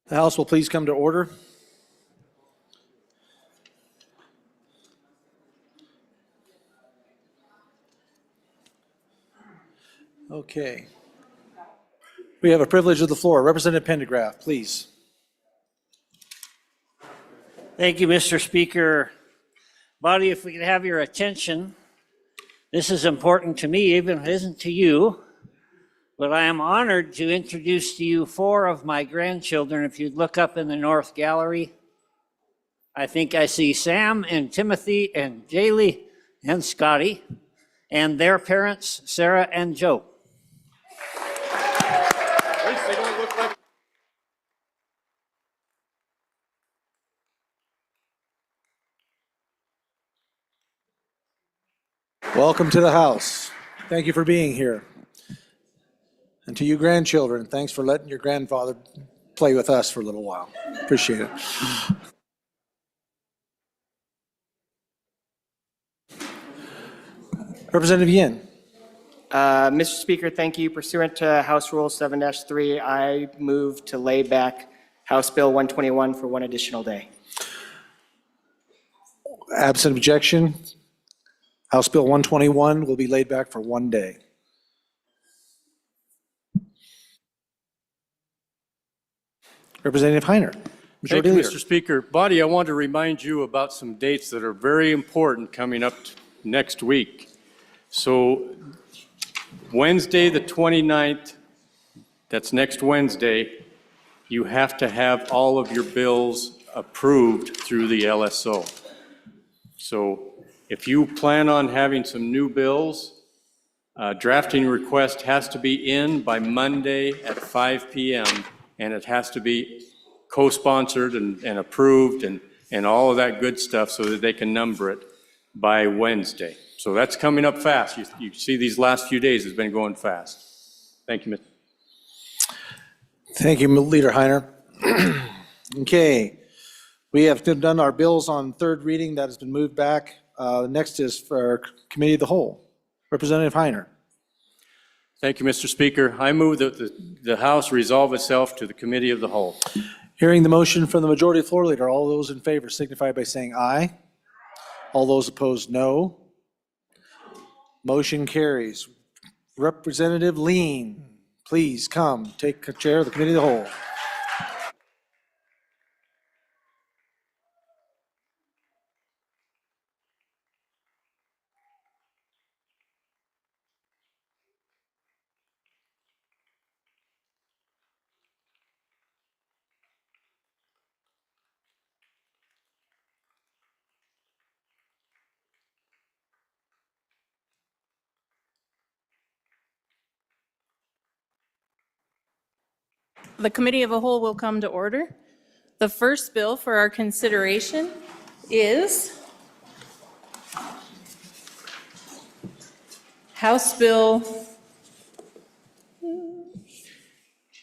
The House will please come to order. Okay. We have a privilege of the floor. Representative Pendergraft, please. Thank you, Mr. Speaker. Body, if we could have your attention, this is important to me, even if it isn't to you, but I am honored to introduce to you 4 of my grandchildren. If you'd look up in the North Gallery, I think I see Sam and Timothy and Jaylee and Scotty and their parents, Sarah and Joe. Welcome to the House. Thank you for being here. And to you grandchildren, thanks for letting your grandfather play with us for a little while. Appreciate it. Representative Yin. Mr. Speaker, thank you. Pursuant to House Rule 7-3, I move to lay back House Bill 121 for one additional day. Absent objection, House Bill 121 will be laid back for one day. Representative Heiner. Thank you, Leader. Mr. Speaker. Body, I want to remind you about some dates that are very important coming up next week. So Wednesday, the 29th, that's next Wednesday, you have to have all of your bills approved through the LSO. So if you plan on having some new bills, drafting request has to be in by Monday at 5 p.m. and it has to be co-sponsored and approved and all of that good stuff so that they can number it by Wednesday. So that's coming up fast. You see these last few days has been going fast. Thank you, Mr. Thank you, Leader Heiner. Okay, we have done our bills on third reading. That has been moved back. Next is for Committee of the Whole. Representative Heiner. Thank you, Mr. Speaker. I move that the House resolve itself to the Committee of the Whole. Hearing the motion from the Majority Floor Leader, all those in favor signify by saying aye. All those opposed, no. Motion carries. Representative Lean, please come take a chair of the Committee of the Whole. The Committee of the Whole will come to order. The first bill for our consideration is House Bill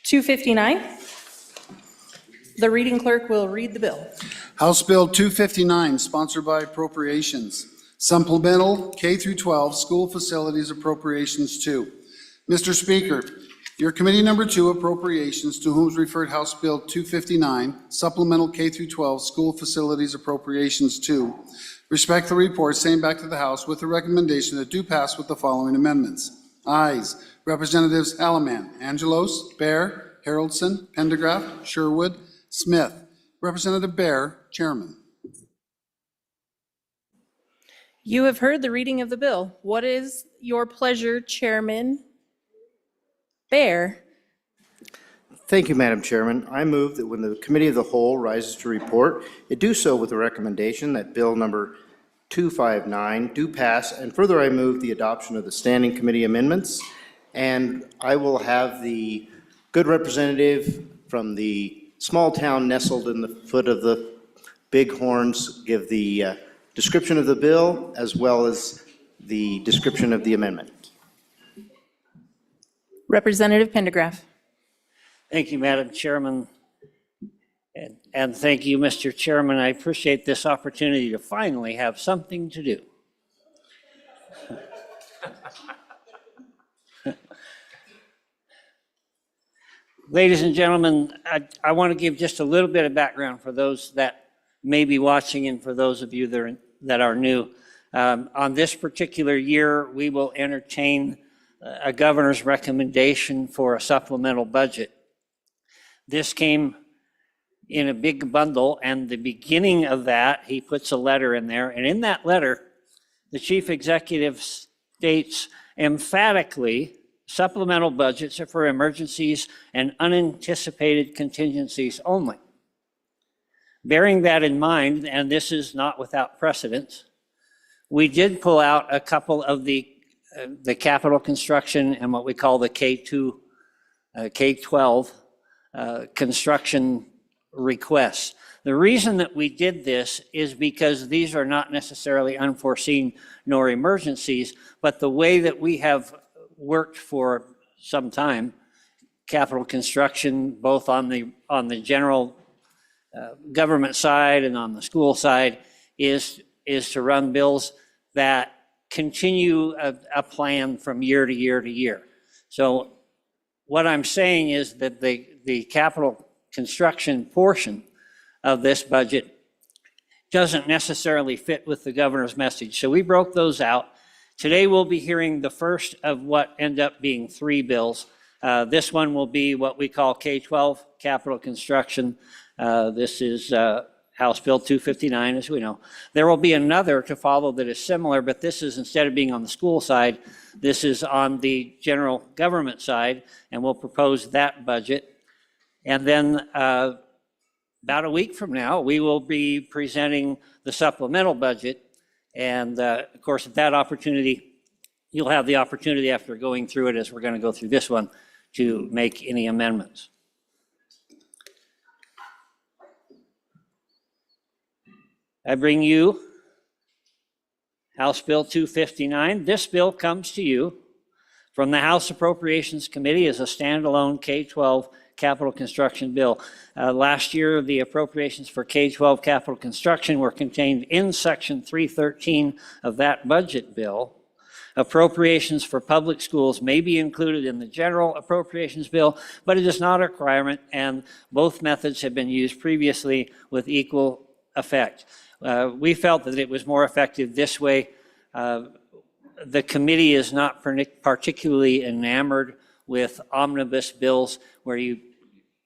259. The reading clerk will read the bill. House Bill 259, sponsored by Appropriations. Supplemental K-12 School Facilities Appropriations 2. Mr. Speaker, your Committee Number 2 Appropriations, to whom is referred House Bill 259, Supplemental K-12 School Facilities Appropriations 2, respectfully report same back to the House with the recommendation that do pass with the following amendments. Ayes, Representatives Alaman, Angelos, Baer, Haroldson, Pendergraft, Sherwood, Smith. Representative Baer, Chairman. You have heard the reading of the bill. What is your pleasure, Chairman Baer? Thank you, Madam Chairman. I move that when the Committee of the Whole rises to report, it do so with the recommendation that Bill number 259 do pass, and further I move the adoption of the Standing Committee amendments, and I will have the good representative from the small town nestled in the foot of the Bighorns give the description of the bill as well as the description of the amendment. Representative Pendergraft. Thank you, Madam Chairman. And thank you, Mr. Chairman. I appreciate this opportunity to finally have something to do. Ladies and gentlemen, I want to give just a little bit of background for those that may be watching and for those of you that are new. On this particular year, we will entertain a governor's recommendation for a supplemental budget. This came in a big bundle, and the beginning of that, he puts a letter in there, and in that letter, the chief executive states emphatically, supplemental budgets are for emergencies and unanticipated contingencies only. Bearing that in mind, and this is not without precedent, we did pull out a couple of the capital construction and what we call the K-12 construction requests. The reason that we did this is because these are not necessarily unforeseen nor emergencies, but the way that we have worked for some time, capital construction, both on the general government side and on the school side, is to run bills that continue a plan from year to year to year. So what I'm saying is that the capital construction portion of this budget doesn't necessarily fit with the governor's message. So we broke those out. Today we'll be hearing the first of what end up being 3 bills. This one will be what we call K-12 capital construction. This is House Bill 259, as we know. There will be another to follow that is similar, but this is, instead of being on the school side, this is on the general government side, and we'll propose that budget. And then about a week from now, we will be presenting the supplemental budget. And of course, at that opportunity, you'll have the opportunity after going through it, as we're going to go through this one, to make any amendments. I bring you House Bill 259. This bill comes to you from the House Appropriations Committee as a standalone K-12 capital construction bill. Last year, the appropriations for K-12 capital construction were contained in Section 313 of that budget bill. Appropriations for public schools may be included in the general appropriations bill, but it is not a requirement, and both methods have been used previously with equal effect. We felt that it was more effective this way. The committee is not particularly enamored with omnibus bills where you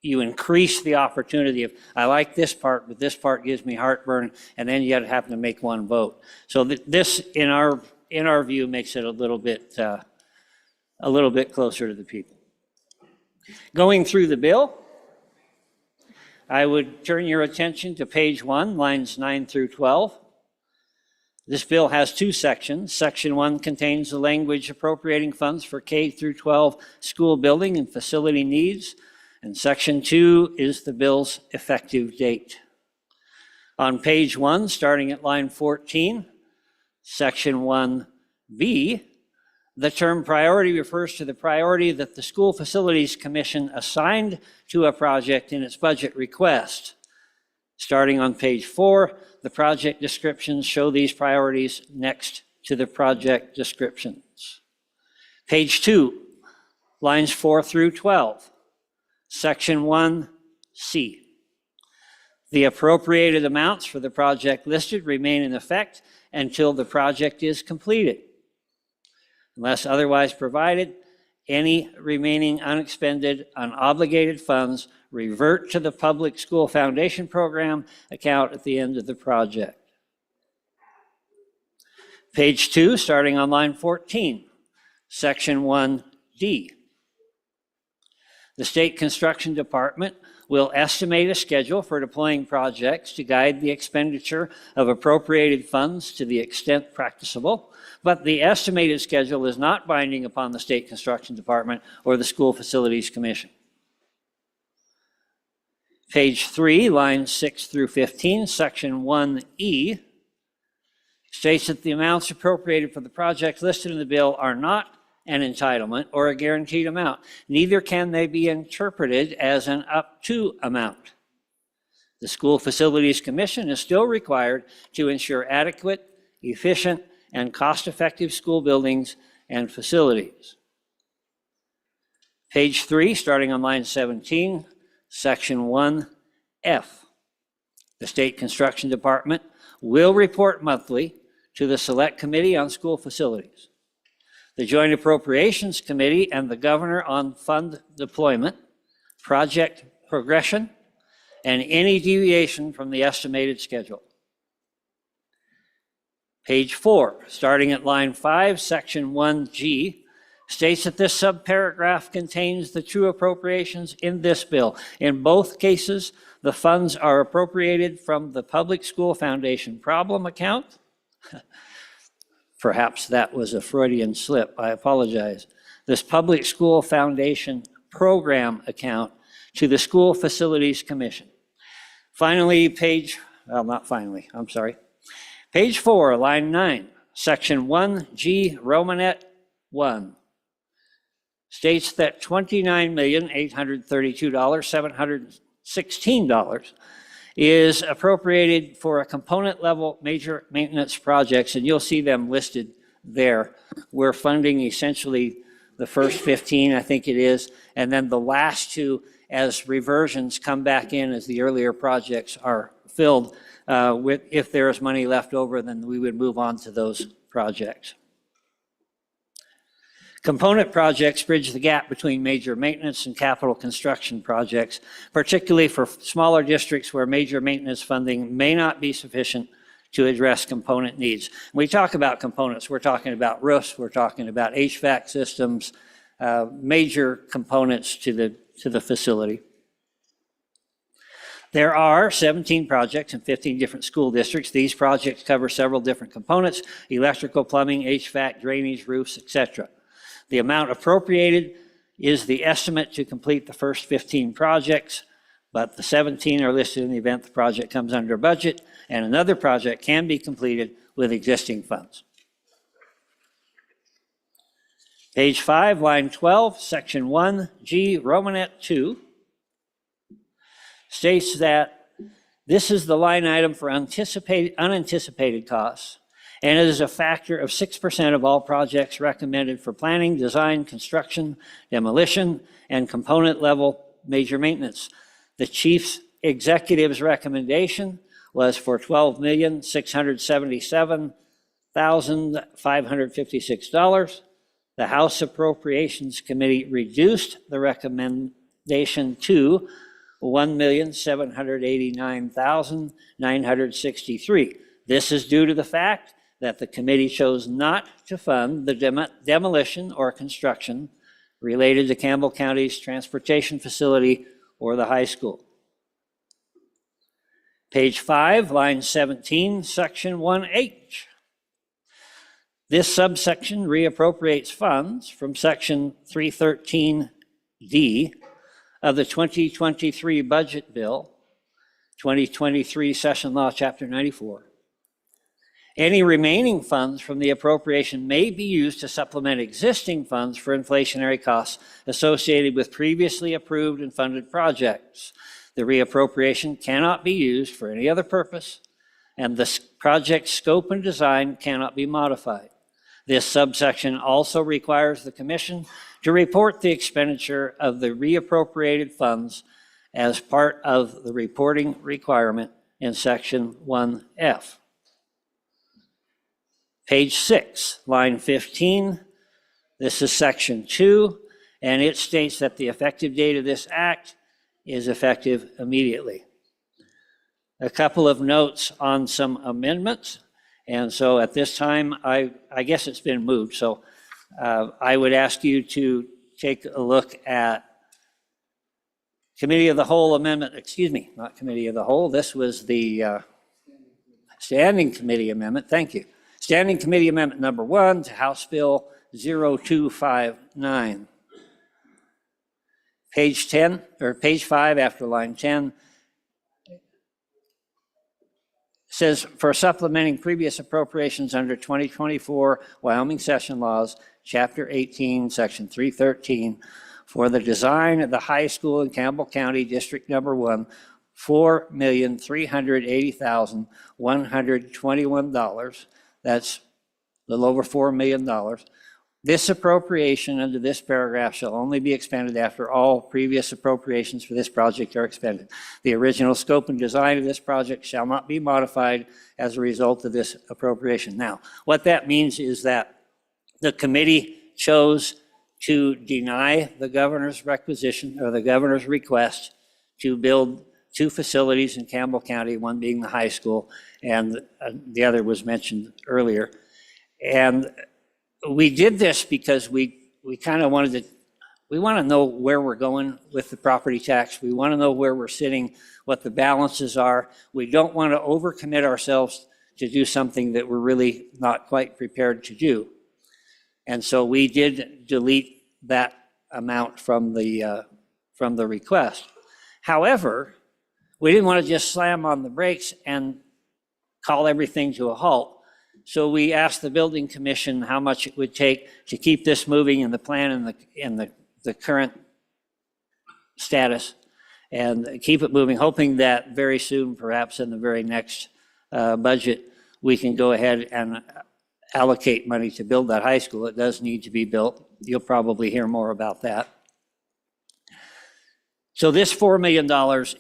increase the opportunity of, I like this part, but this part gives me heartburn, and then you happen to make one vote. So this, in our view, makes it a little bit closer to the people. Going through the bill, I would turn your attention to page 1, lines 9 through 12. This bill has 2 sections. Section 1 contains the language appropriating funds for K through 12 school building and facility needs, and Section 2 is the bill's effective date. On page 1, starting at line 14, Section 1B, the term priority refers to the priority that the School Facilities Commission assigned to a project in its budget request. Starting on page 4, the project descriptions show these priorities next to the project descriptions. Page 2, lines 4 through 12, Section 1C. The appropriated amounts for the project listed remain in effect until the project is completed. Unless otherwise provided, any remaining unexpended, unobligated funds revert to the Public School Foundation Program account at the end of the project. Page 2, starting on line 14, Section 1D. The State Construction Department will estimate a schedule for deploying projects to guide the expenditure of appropriated funds to the extent practicable, but the estimated schedule is not binding upon the State Construction Department or the School Facilities Commission. Page 3, lines 6 through 15, Section 1E, states that the amounts appropriated for the projects listed in the bill are not an entitlement or a guaranteed amount. Neither can they be interpreted as an up to amount. The School Facilities Commission is still required to ensure adequate, efficient, and cost-effective school buildings and facilities. Page 3, starting on line 17, section 1F. The State Construction Department will report monthly to the Select Committee on School Facilities, the Joint Appropriations Committee, and the Governor on fund deployment, project progression, and any deviation from the estimated schedule. Page 4, starting at line 5, section 1G, states that this subparagraph contains the true appropriations in this bill. In both cases, the funds are appropriated from the Public School Foundation problem account. Perhaps that was a Freudian slip, I apologize. This Public School Foundation program account to the School Facilities Commission. Finally, page 4, line 9, section 1G, Romanet 1, states that $29,832,716 is appropriated for a component level major maintenance projects, and you'll see them listed there. We're funding essentially the first 15, I think it is, and then the last two as reversions come back in as the earlier projects are filled. If there is money left over, then we would move on to those projects. Component projects bridge the gap between major maintenance and capital construction projects, particularly for smaller districts where major maintenance funding may not be sufficient to address component needs. When we talk about components, we're talking about roofs, we're talking about HVAC systems, major components to the facility. There are 17 projects in 15 different school districts. These projects cover several different components: electrical, plumbing, HVAC, drainage, roofs, etc. The amount appropriated is the estimate to complete the first 15 projects, but the 17 are listed in the event the project comes under budget, and another project can be completed with existing funds. Page 5, line 12, section 1G, Romanet 2, states that this is the line item for unanticipated costs, and it is a factor of 6% of all projects recommended for planning, design, construction, demolition, and component level major maintenance. The chief's executive's recommendation was for $12,677,556. The House Appropriations Committee reduced the recommendation to $1,789,963. This is due to the fact that the committee chose not to fund the demolition or construction related to Campbell County's transportation facility or the high school. Page 5, line 17, section 1H. This subsection reappropriates funds from section 313D of the 2023 budget bill, 2023 session law, chapter 94. Any remaining funds from the appropriation may be used to supplement existing funds for inflationary costs associated with previously approved and funded projects. The reappropriation cannot be used for any other purpose, and the project scope and design cannot be modified. This subsection also requires the Commission to report the expenditure of the reappropriated funds as part of the reporting requirement in section 1F. Page 6, line 15, this is section 2, and it states that the effective date of this act is effective immediately. A couple of notes on some amendments, and so at this time, I guess it's been moved, so I would ask you to take a look at Committee of the Whole Amendment, excuse me, not Committee of the Whole, this was the Standing Committee Amendment, thank you. Standing Committee Amendment number 1 to House Bill 0259. Page 10, or page 5 after line 10, says for supplementing previous appropriations under 2024 Wyoming Session Laws, Chapter 18, Section 313, for the design of the high school in Campbell County, District Number 1, $4,380,121. That's a little over $4 million, This appropriation under this paragraph shall only be expended after all previous appropriations for this project are expended. The original scope and design of this project shall not be modified as a result of this appropriation. Now, what that means is that the committee chose to deny the governor's requisition or the governor's request to build 2 facilities in Campbell County, one being the high school, and the other was mentioned earlier. And we did this because we kind of wanted to, we want to know where we're going with the property tax. We want to know where we're sitting, what the balances are. We don't want to overcommit ourselves to do something that we're really not quite prepared to do. And so we did delete that amount from the request. However, we didn't want to just slam on the brakes and call everything to a halt. So we asked the building commission how much it would take to keep this moving in the plan in the current status and keep it moving, hoping that very soon, perhaps in the very next budget, we can go ahead and allocate money to build that high school. It does need to be built. You'll probably hear more about that. So this $4 million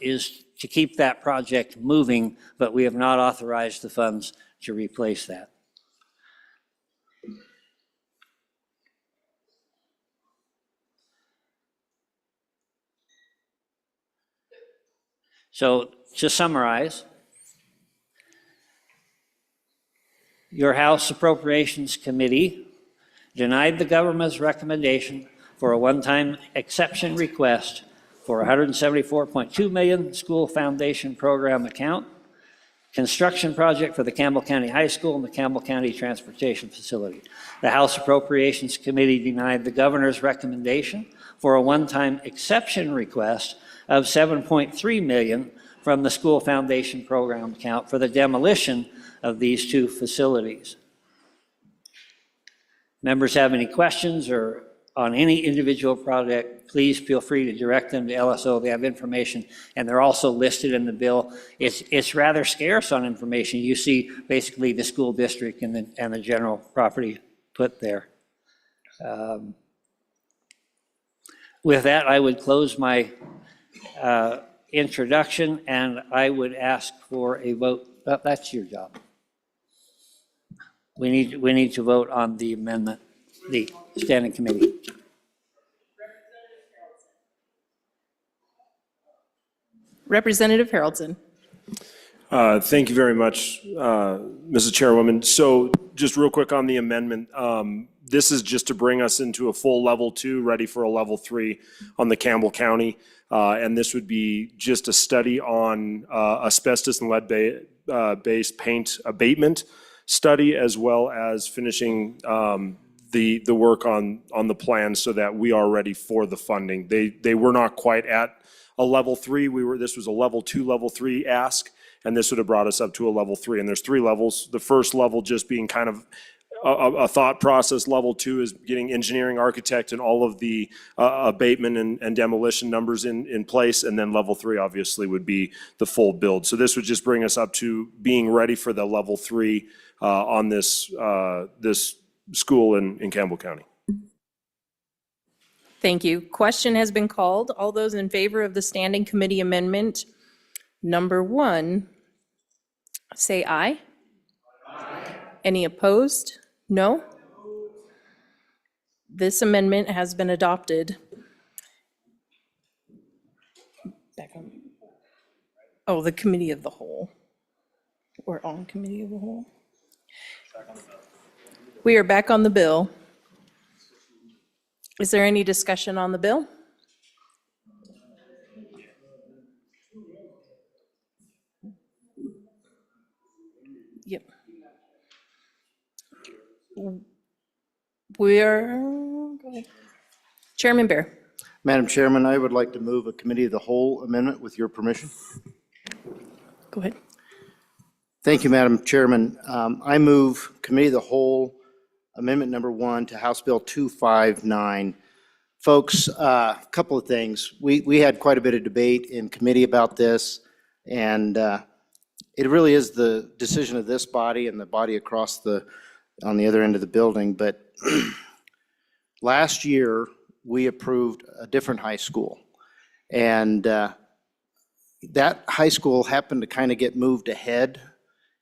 is to keep that project moving, but we have not authorized the funds to replace that. So to summarize, your House Appropriations Committee denied the government's recommendation for a one-time exception request for $174.2 million school foundation program account, construction project for the Campbell County High School and the Campbell County Transportation Facility. The House Appropriations Committee denied the governor's recommendation for a one-time exception request of $7.3 million from the school foundation program account for the demolition of these 2 facilities. Members have any questions or on any individual project, please feel free to direct them to LSO. They have information, and they're also listed in the bill. It's rather scarce on information. You see basically the school district and the general property put there. With that, I would close my introduction, and I would ask for a vote. That's your job. We need to vote on the amendment, the standing committee. Representative Haroldson. Thank you very much, Mrs. Chairwoman. So just real quick on the amendment, this is just to bring us into a full level 2, ready for a level 3 on the Campbell County. And this would be just a study on asbestos and lead-based paint abatement study, as well as finishing the work on the plan so that we are ready for the funding. They were not quite at a level 3. This was a level 2, level 3 ask, and this would have brought us up to a level 3. And there's 3 levels. The first level just being kind of a thought process. Level 2 is getting engineering, architect, and all of the abatement and demolition numbers in place. And then level 3 obviously would be the full build. So this would just bring us up to being ready for the level 3 on this school in Campbell County. Thank you. Question has been called. All those in favor of the standing committee amendment number 1, say aye. Aye. Any opposed? No? This amendment has been adopted. Back on. Oh, the committee of the whole. We're on committee of the whole. We are back on the bill. Is there any discussion on the bill? Yep. Go ahead. Chairman Bear. Madam Chairman, I would like to move a committee of the whole amendment with your permission. Go ahead. Thank you, Madam Chairman. I move committee of the whole amendment number 1 to House Bill 259. Folks, a couple of things. We had quite a bit of debate in committee about this, and it really is the decision of this body and the body across on the other end of the building. But last year, we approved a different high school. And that high school happened to kind of get moved ahead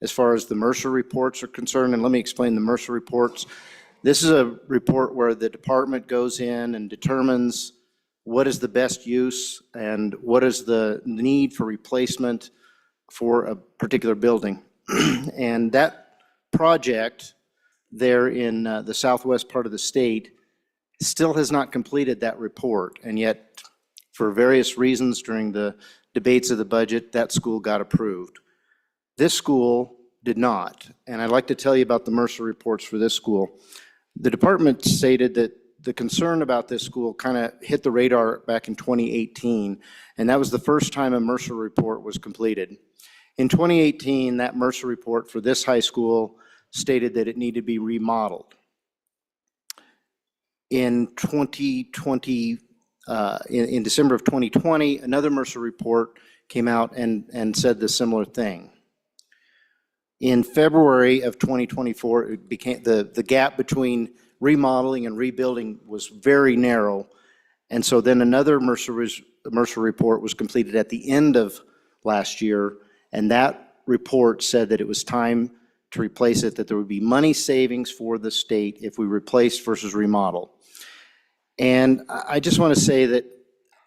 as far as the Mercer reports are concerned. And let me explain the Mercer reports. This is a report where the department goes in and determines what is the best use and what is the need for replacement for a particular building. And that project there in the southwest part of the state still has not completed that report. And yet, for various reasons during the debates of the budget, that school got approved. This school did not. And I'd like to tell you about the Mercer reports for this school. The department stated that the concern about this school kind of hit the radar back in 2018, and that was the first time a Mercer report was completed. In 2018, that Mercer report for this high school stated that it needed to be remodeled. In 2020, in December of 2020, another Mercer report came out and said the similar thing. In February of 2024, it became the gap between remodeling and rebuilding was very narrow. And so then another Mercer report was completed at the end of last year, and that report said that it was time to replace it, that there would be money savings for the state if we replace versus remodel. And I just want to say that,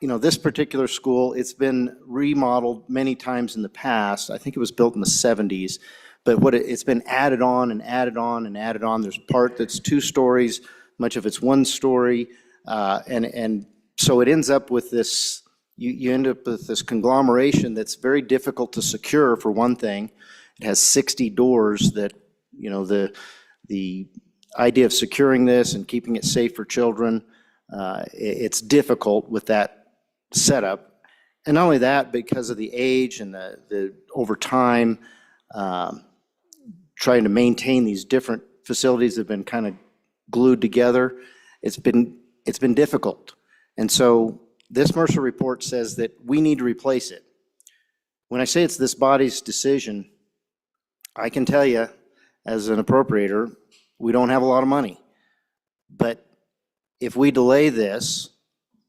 you know, this particular school, it's been remodeled many times in the past. I think it was built in the 70s. But it's been added on and added on and added on. There's a part that's 2 stories, much of it's 1 story. And so it ends up with this, you end up with this conglomeration that's very difficult to secure, for one thing. It has 60 doors that, you know, the idea of securing this and keeping it safe for children, it's difficult with that setup. And not only that, because of the age and the over time, trying to maintain these different facilities that have been kind of glued together, it's been difficult. And so this Mercer report says that we need to replace it. When I say it's this body's decision, I can tell you, as an appropriator, we don't have a lot of money. But if we delay this,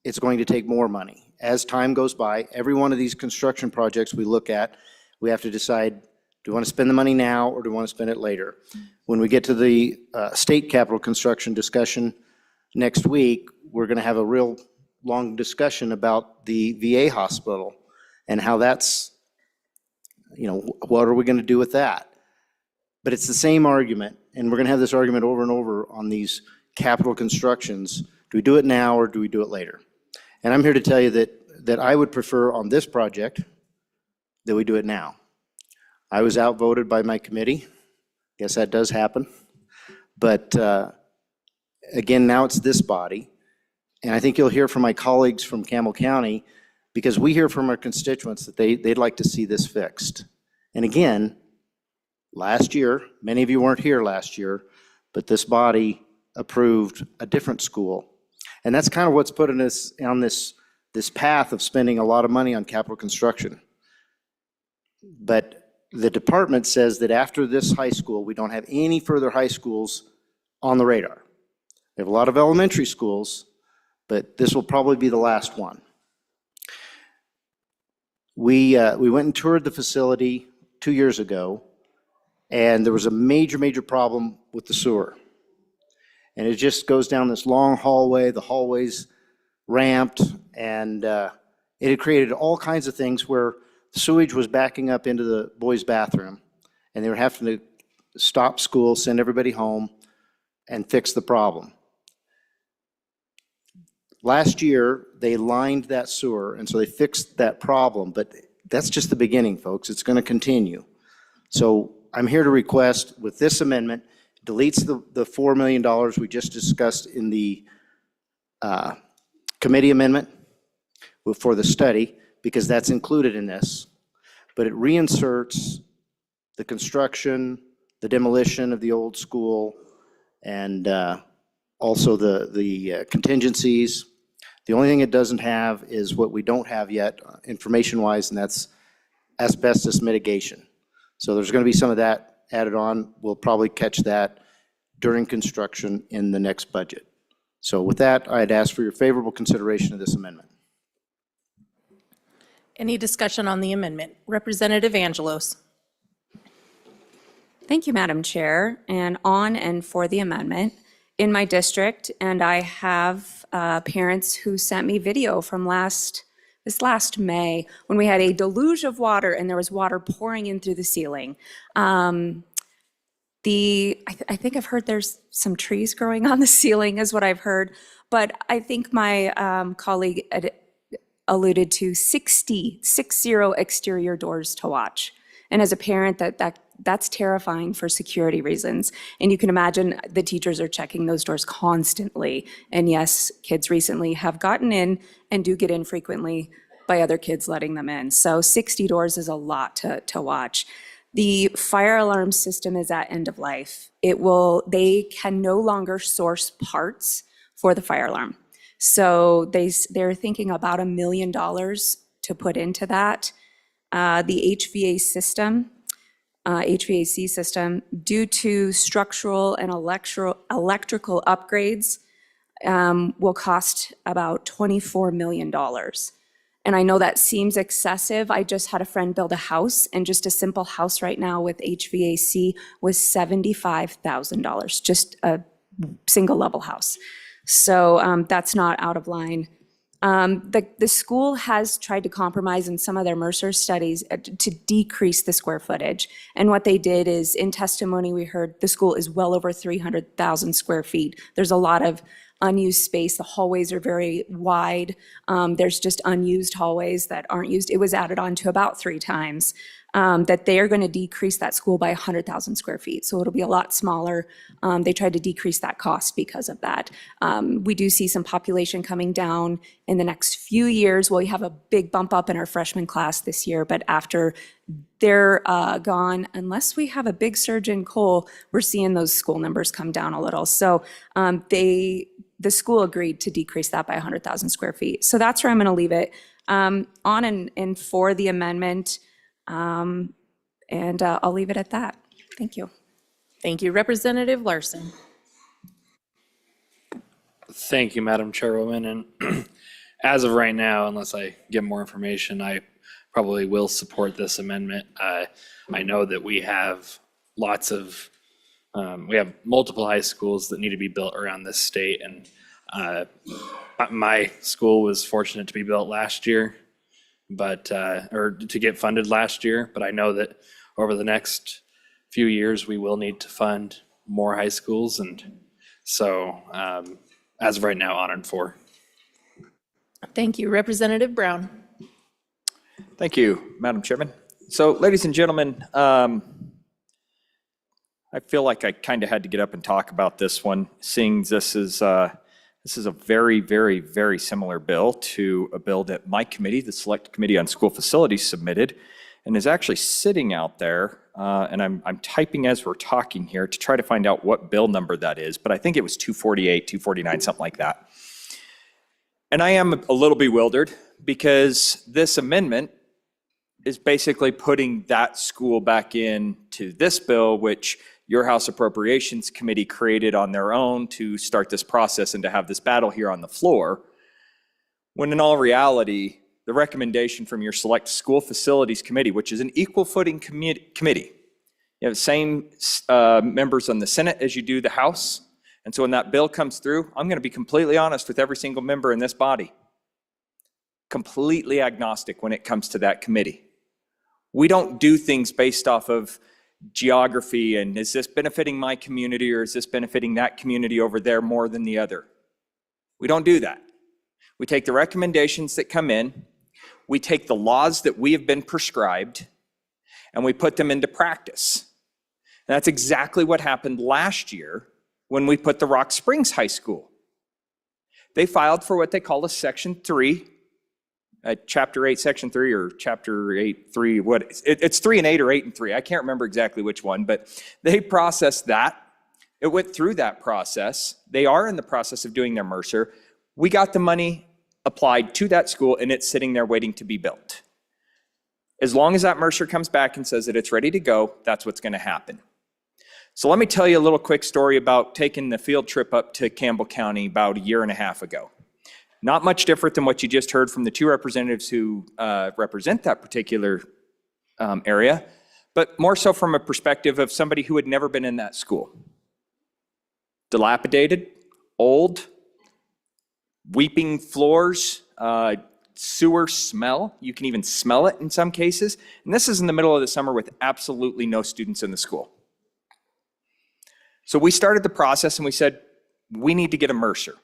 it's going to take more money. As time goes by, every one of these construction projects we look at, we have to decide, do we want to spend the money now or do we want to spend it later? When we get to the state capital construction discussion next week, we're going to have a real long discussion about the VA hospital and how that's, you know, what are we going to do with that? But it's the same argument, and we're going to have this argument over and over on these capital constructions. Do we do it now or do we do it later? And I'm here to tell you that I would prefer on this project that we do it now. I was outvoted by my committee. Guess that does happen. But again, now it's this body. And I think you'll hear from my colleagues from Campbell County, because we hear from our constituents that they'd like to see this fixed. And again, last year, many of you weren't here last year, but this body approved a different school. And that's kind of what's putting us on this path of spending a lot of money on capital construction. But the department says that after this high school, we don't have any further high schools on the radar. We have a lot of elementary schools, but this will probably be the last one. We went and toured the facility 2 years ago, and there was a major problem with the sewer. And it just goes down this long hallway, the hallway's ramped, and it had created all kinds of things where sewage was backing up into the boys' bathroom, and they were having to stop school, send everybody home, and fix the problem. Last year, they lined that sewer, and so they fixed that problem, but that's just the beginning, folks. It's going to continue. So I'm here to request, with this amendment, deletes the $4 million we just discussed in the committee amendment for the study, because that's included in this, but it reinserts the construction, the demolition of the old school, and also the contingencies. The only thing it doesn't have is what we don't have yet, information-wise, and that's asbestos mitigation. So there's going to be some of that added on. We'll probably catch that during construction in the next budget. So with that, I'd ask for your favorable consideration of this amendment. Any discussion on the amendment? Representative Angelos. Thank you, Madam Chair, and on and for the amendment. In my district, and I have parents who sent me video from this last May, when we had a deluge of water and there was water pouring in through the ceiling. I think I've heard there's some trees growing on the ceiling is what I've heard, but I think my colleague alluded to 60 exterior doors to watch. And as a parent, that's terrifying for security reasons. And you can imagine the teachers are checking those doors constantly. And yes, kids recently have gotten in and do get in frequently by other kids letting them in. So 60 doors is a lot to watch. The fire alarm system is at end of life. They can no longer source parts for the fire alarm. So they're thinking about $1 million to put into that. The HVAC system, due to structural and electrical upgrades, will cost about $24 million. And I know that seems excessive. I just had a friend build a house, and just a simple house right now with HVAC was $75,000, just a single level house. So that's not out of line. The school has tried to compromise in some of their Mercer studies to decrease the square footage. And what they did is, in testimony, we heard the school is well over 300,000 square feet. There's a lot of unused space. The hallways are very wide. There's just unused hallways that aren't used. It was added on to about 3 times. That they are going to decrease that school by 100,000 square feet. So it'll be a lot smaller. They tried to decrease that cost because of that. We do see some population coming down in the next few years. Well, we have a big bump up in our freshman class this year, but after they're gone, unless we have a big surge in coal, we're seeing those school numbers come down a little. So the school agreed to decrease that by 100,000 square feet. So that's where I'm going to leave it. On and for the amendment. And I'll leave it at that. Thank you. Thank you. Representative Larson. Thank you, Madam Chairwoman. And as of right now, unless I get more information, I probably will support this amendment. I know that we have we have multiple high schools that need to be built around this state. And my school was fortunate to be built last year, or to get funded last year. But I know that over the next few years, we will need to fund more high schools. And so as of right now, on and for. Thank you. Representative Brown. Thank you, Madam Chairman. So, ladies and gentlemen, I feel like I kind of had to get up and talk about this one, seeing this is a very, very, very similar bill to a bill that my committee, the Select Committee on School Facilities, submitted, and is actually sitting out there. And I'm typing as we're talking here to try to find out what bill number that is, but I think it was 248, 249, something like that. And I am a little bewildered because this amendment is basically putting that school back into this bill, which your House Appropriations Committee created on their own to start this process and to have this battle here on the floor, when in all reality, the recommendation from your Select School Facilities Committee, which is an equal footing committee, you have the same members on the Senate as you do the House. And so when that bill comes through, I'm going to be completely honest with every single member in this body. Completely agnostic when it comes to that committee. We don't do things based off of geography and is this benefiting my community or is this benefiting that community over there more than the other. We don't do that. We take the recommendations that come in, we take the laws that we have been prescribed, and we put them into practice. And that's exactly what happened last year when we put the Rock Springs High School. They filed for what they call a Section 3, Chapter 8, Section 3, or Chapter 8, 3, it's 3 and 8 or 8 and 3. I can't remember exactly which one, but they processed that. It went through that process. They are in the process of doing their Mercer. We got the money applied to that school, and it's sitting there waiting to be built. As long as that Mercer comes back and says that it's ready to go, that's what's going to happen. So let me tell you a little quick story about taking the field trip up to Campbell County about a year and a half ago. Not much different than what you just heard from the two representatives who represent that particular area, but more so from a perspective of somebody who had never been in that school. Dilapidated, old, weeping floors, sewer smell. You can even smell it in some cases. And this is in the middle of the summer with absolutely no students in the school. So we started the process and we said, we need to get a Mercer.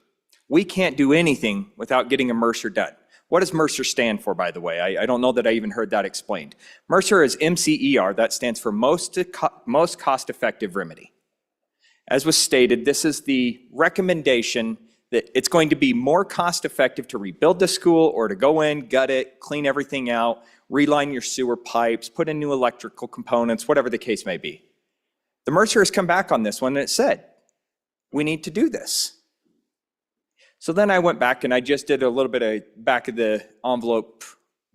We can't do anything without getting a Mercer done. What does Mercer stand for, by the way? I don't know that I even heard that explained. Mercer is MCER. That stands for most cost-effective remedy. As was stated, this is the recommendation that it's going to be more cost-effective to rebuild the school or to go in, gut it, clean everything out, reline your sewer pipes, put in new electrical components, whatever the case may be. The Mercer has come back on this one and it said, we need to do this. So then I went back and I just did a little bit of back of the envelope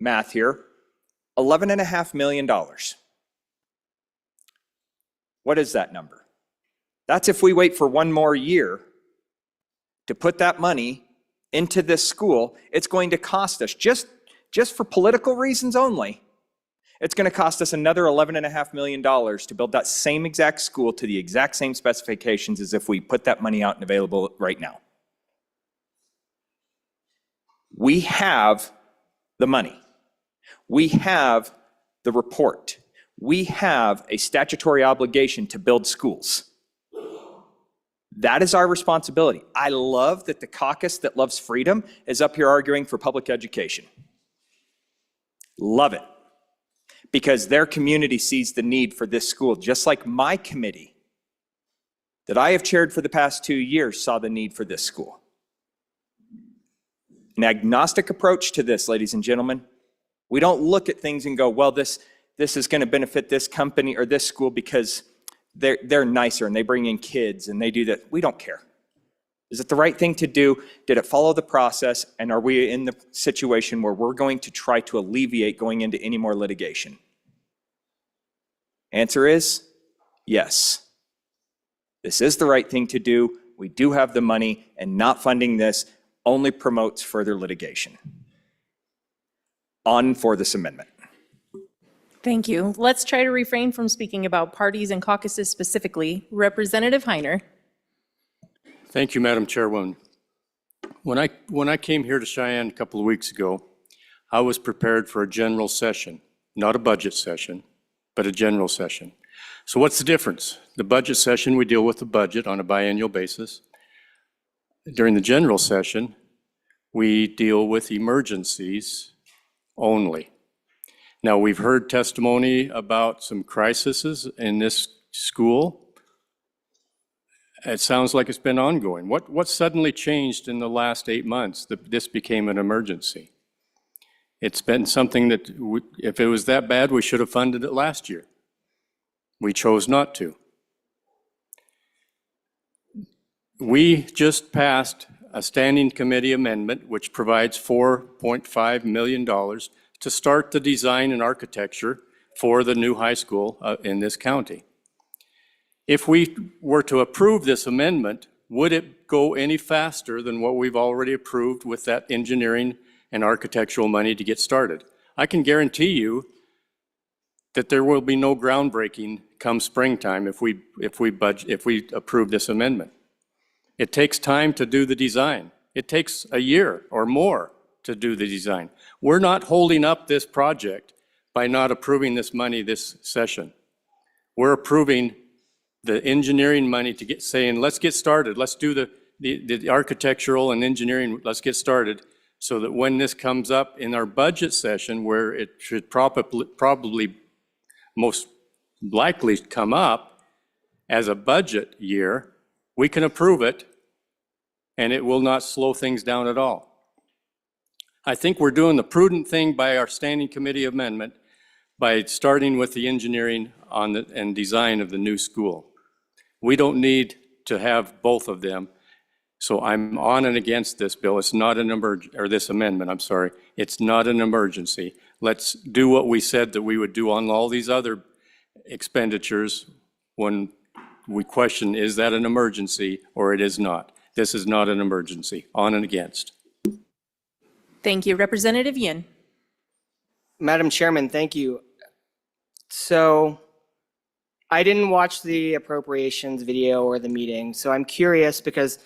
math here. $11.5 million. What is that number? That's if we wait for one more year to put that money into this school. It's going to cost us, just for political reasons only, it's going to cost us another $11.5 million to build that same exact school to the exact same specifications as if we put that money out and available right now. We have the money. We have the report. We have a statutory obligation to build schools. That is our responsibility. I love that the caucus that loves freedom is up here arguing for public education. Love it. Because their community sees the need for this school, just like my committee that I have chaired for the past 2 years saw the need for this school. An agnostic approach to this, ladies and gentlemen. We don't look at things and go, well, this is going to benefit this company or this school because they're nicer and they bring in kids and they do that. We don't care. Is it the right thing to do? Did it follow the process? And are we in the situation where we're going to try to alleviate going into any more litigation? Answer is yes. This is the right thing to do. We do have the money, and not funding this only promotes further litigation. On for this amendment. Thank you. Let's try to refrain from speaking about parties and caucuses specifically. Representative Heiner. Thank you, Madam Chairwoman. When I came here to Cheyenne a couple of weeks ago, I was prepared for a general session, not a budget session, but a general session. So what's the difference? The budget session, we deal with the budget on a biannual basis. During the general session, we deal with emergencies only. Now, we've heard testimony about some crises in this school. It sounds like it's been ongoing. What suddenly changed in the last 8 months that this became an emergency? It's been something that, if it was that bad, we should have funded it last year. We chose not to. We just passed a standing committee amendment which provides $4.5 million to start the design and architecture for the new high school in this county. If we were to approve this amendment, would it go any faster than what we've already approved with that engineering and architectural money to get started? I can guarantee you that there will be no groundbreaking come springtime if we approve this amendment. It takes time to do the design. It takes a year or more to do the design. We're not holding up this project by not approving this money this session. We're approving the engineering money to saying, let's get started. Let's do the architectural and engineering, let's get started, so that when this comes up in our budget session, where it should probably most likely come up as a budget year, we can approve it and it will not slow things down at all. I think we're doing the prudent thing by our standing committee amendment by starting with the engineering and design of the new school. We don't need to have both of them. So I'm on and against this bill. It's not an or this amendment, I'm sorry. It's not an emergency. Let's do what we said that we would do on all these other expenditures when we question, is that an emergency or it is not? This is not an emergency. On and against. Thank you. Representative Yin. Madam Chairman, thank you. So I didn't watch the appropriations video or the meeting, so I'm curious because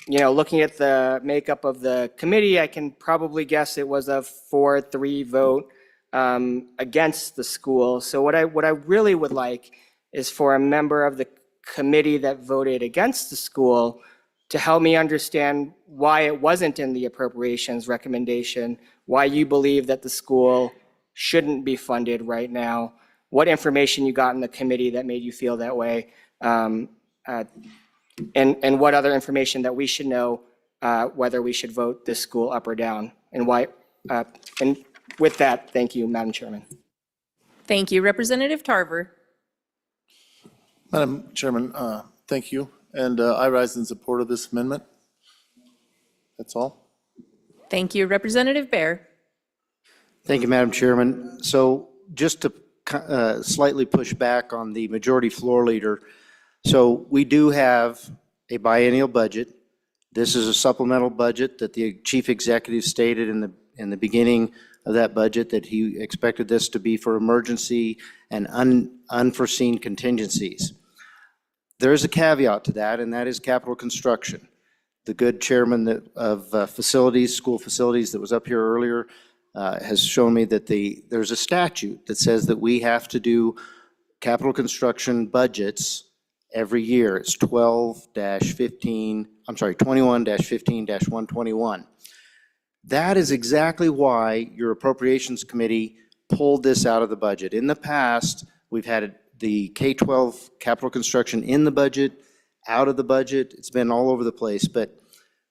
looking at the makeup of the committee, I can probably guess it was a 4-3 vote against the school. So what I really would like is for a member of the committee that voted against the school to help me understand why it wasn't in the appropriations recommendation, why you believe that the school shouldn't be funded right now, what information you got in the committee that made you feel that way, and what other information that we should know whether we should vote this school up or down, and why. And with that, thank you, Madam Chairman. Thank you. Representative Tarver. Madam Chairman, thank you. And I rise in support of this amendment. That's all. Thank you. Representative Bear. Thank you, Madam Chairman. So just to slightly push back on the majority floor leader, so we do have a biennial budget. This is a supplemental budget that the chief executive stated in the beginning of that budget that he expected this to be for emergency and unforeseen contingencies. There is a caveat to that, and that is capital construction. The good chairman of facilities, school facilities that was up here earlier has shown me that there's a statute that says that we have to do capital construction budgets every year. It's 21-15-121. That is exactly why your appropriations committee pulled this out of the budget. In the past, we've had the K-12 capital construction in the budget, out of the budget. It's been all over the place, but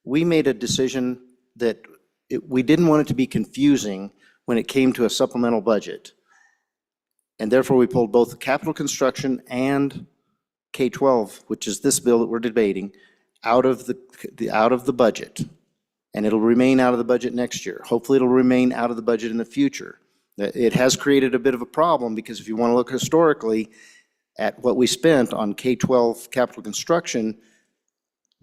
we made a decision that we didn't want it to be confusing when it came to a supplemental budget. And therefore, we pulled both the capital construction and K-12, which is this bill that we're debating, out of the budget. And it'll remain out of the budget next year. Hopefully, it'll remain out of the budget in the future. It has created a bit of a problem because if you want to look historically at what we spent on K-12 capital construction,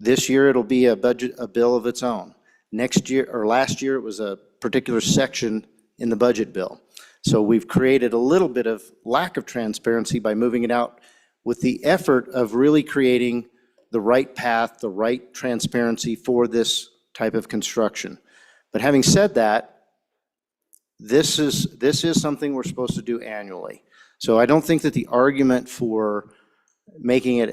this year it'll be a bill of its own. Next year, or last year, it was a particular section in the budget bill. So we've created a little bit of lack of transparency by moving it out with the effort of really creating the right path, the right transparency for this type of construction. But having said that, this is something we're supposed to do annually. So I don't think that the argument for making it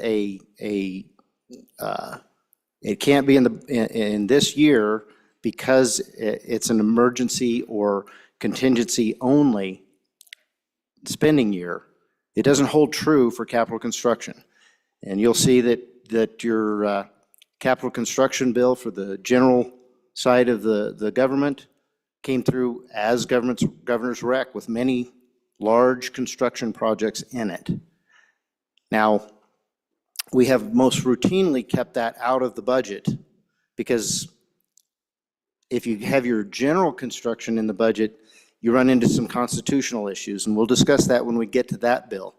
it can't be in this year because it's an emergency or contingency only spending year, it doesn't hold true for capital construction. And you'll see that your capital construction bill for the general side of the government came through as governor's rec with many large construction projects in it. Now, we have most routinely kept that out of the budget because if you have your general construction in the budget, you run into some constitutional issues, and we'll discuss that when we get to that bill.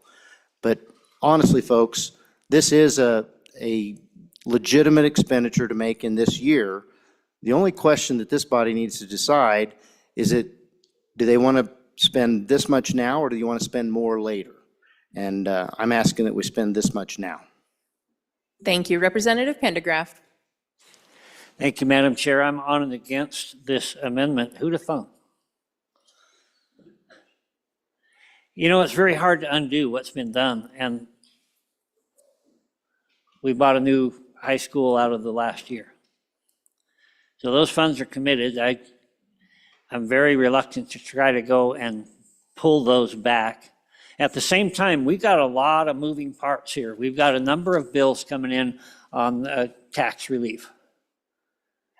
But honestly, folks, this is a legitimate expenditure to make in this year. The only question that this body needs to decide is do they want to spend this much now or do you want to spend more later? And I'm asking that we spend this much now. Thank you. Representative Pendergraft. Thank you, Madam Chair. I'm on and against this amendment. Who'd have thunk? You know, it's very hard to undo what's been done, and we bought a new high school out of the last year. So those funds are committed. I'm very reluctant to try to go and pull those back. At the same time, we've got a lot of moving parts here. We've got a number of bills coming in on tax relief.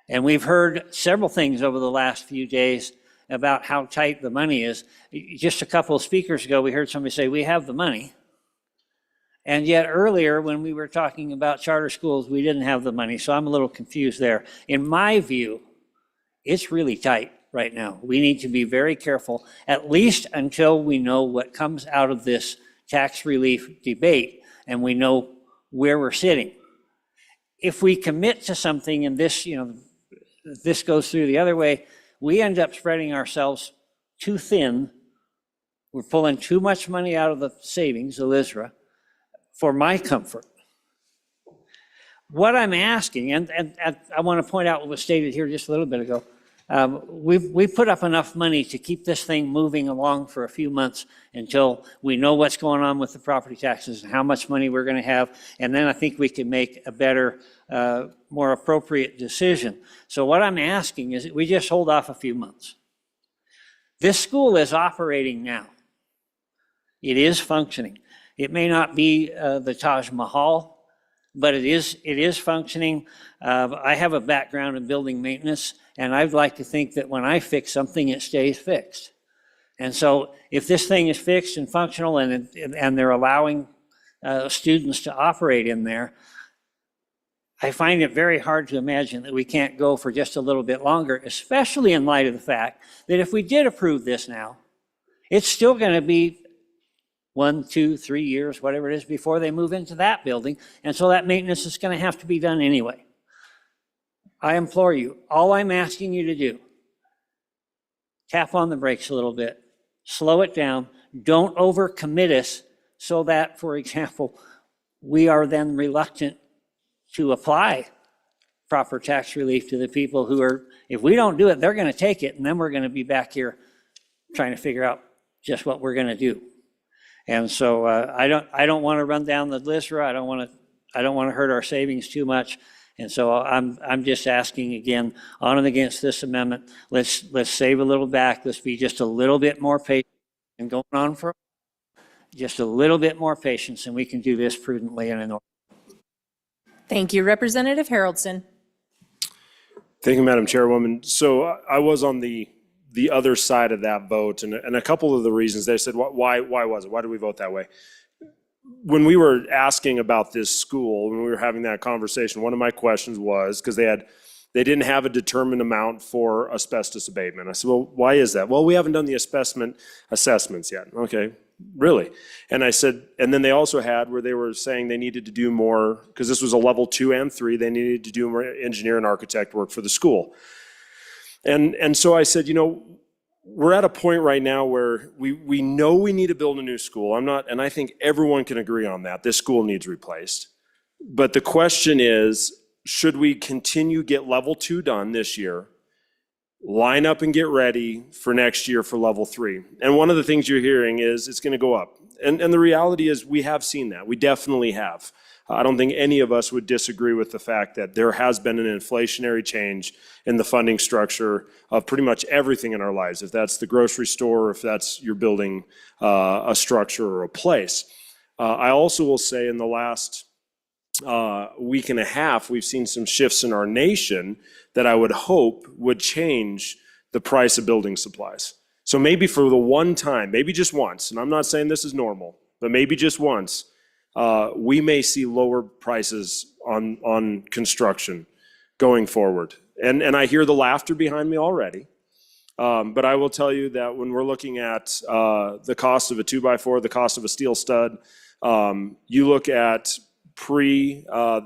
And we've heard several things over the last few days about how tight the money is. Just a couple of speakers ago, we heard somebody say, we have the money. And yet earlier, when we were talking about charter schools, we didn't have the money. So I'm a little confused there. In my view, it's really tight right now. We need to be very careful, at least until we know what comes out of this tax relief debate. and we know where we're sitting. If we commit to something and this, this goes through the other way, we end up spreading ourselves too thin. We're pulling too much money out of the savings, the LISRA, for my comfort. What I'm asking, and I want to point out what was stated here just a little bit ago, we've put up enough money to keep this thing moving along for a few months until we know what's going on with the property taxes and how much money we're going to have, and then I think we can make a better, more appropriate decision. So what I'm asking is that we just hold off a few months. This school is operating now. It is functioning. It may not be the Taj Mahal, but it is functioning. I have a background in building maintenance, and I'd like to think that when I fix something, it stays fixed. And so if this thing is fixed and functional and they're allowing students to operate in there, I find it very hard to imagine that we can't go for just a little bit longer, especially in light of the fact that if we did approve this now, it's still going to be 1, 2, 3 years, whatever it is, before they move into that building. And so that maintenance is going to have to be done anyway. I implore you, all I'm asking you to do, tap on the brakes a little bit, slow it down, don't overcommit us so that, for example, we are then reluctant to apply proper tax relief to the people who are, if we don't do it, they're going to take it, and then we're going to be back here trying to figure out just what we're going to do. And so I don't want to run down the LISRA. I don't want to hurt our savings too much. And so I'm just asking again, on and against this amendment, let's save a little back. Let's be just a little bit more patient and going on for just a little bit more patience, and we can do this prudently and in order. Thank you. Representative Haroldson. Thank you, Madam Chairwoman. So I was on the other side of that vote, and a couple of the reasons they said, why was it? Why did we vote that way? When we were asking about this school, when we were having that conversation, one of my questions was, because they didn't have a determined amount for asbestos abatement. I said, well, why is that? Well, we haven't done the assessments yet. Okay, really? And I said, and then they also had where they were saying they needed to do more, because this was a level 2 and 3, they needed to do more engineer and architect work for the school. And so I said, we're at a point right now where we know we need to build a new school. And I think everyone can agree on that. This school needs replaced. But the question is, should we continue get level 2 done this year, line up and get ready for next year for level 3? And one of the things you're hearing is it's going to go up. And the reality is we have seen that. We definitely have. I don't think any of us would disagree with the fact that there has been an inflationary change in the funding structure of pretty much everything in our lives, if that's the grocery store, or if that's you're building a structure or a place. I also will say in the last week and a half, we've seen some shifts in our nation that I would hope would change the price of building supplies. So maybe for the one time, maybe just once, and I'm not saying this is normal, but maybe just once, we may see lower prices on construction going forward. And I hear the laughter behind me already. But I will tell you that when we're looking at the cost of a 2x4, the cost of a steel stud, you look at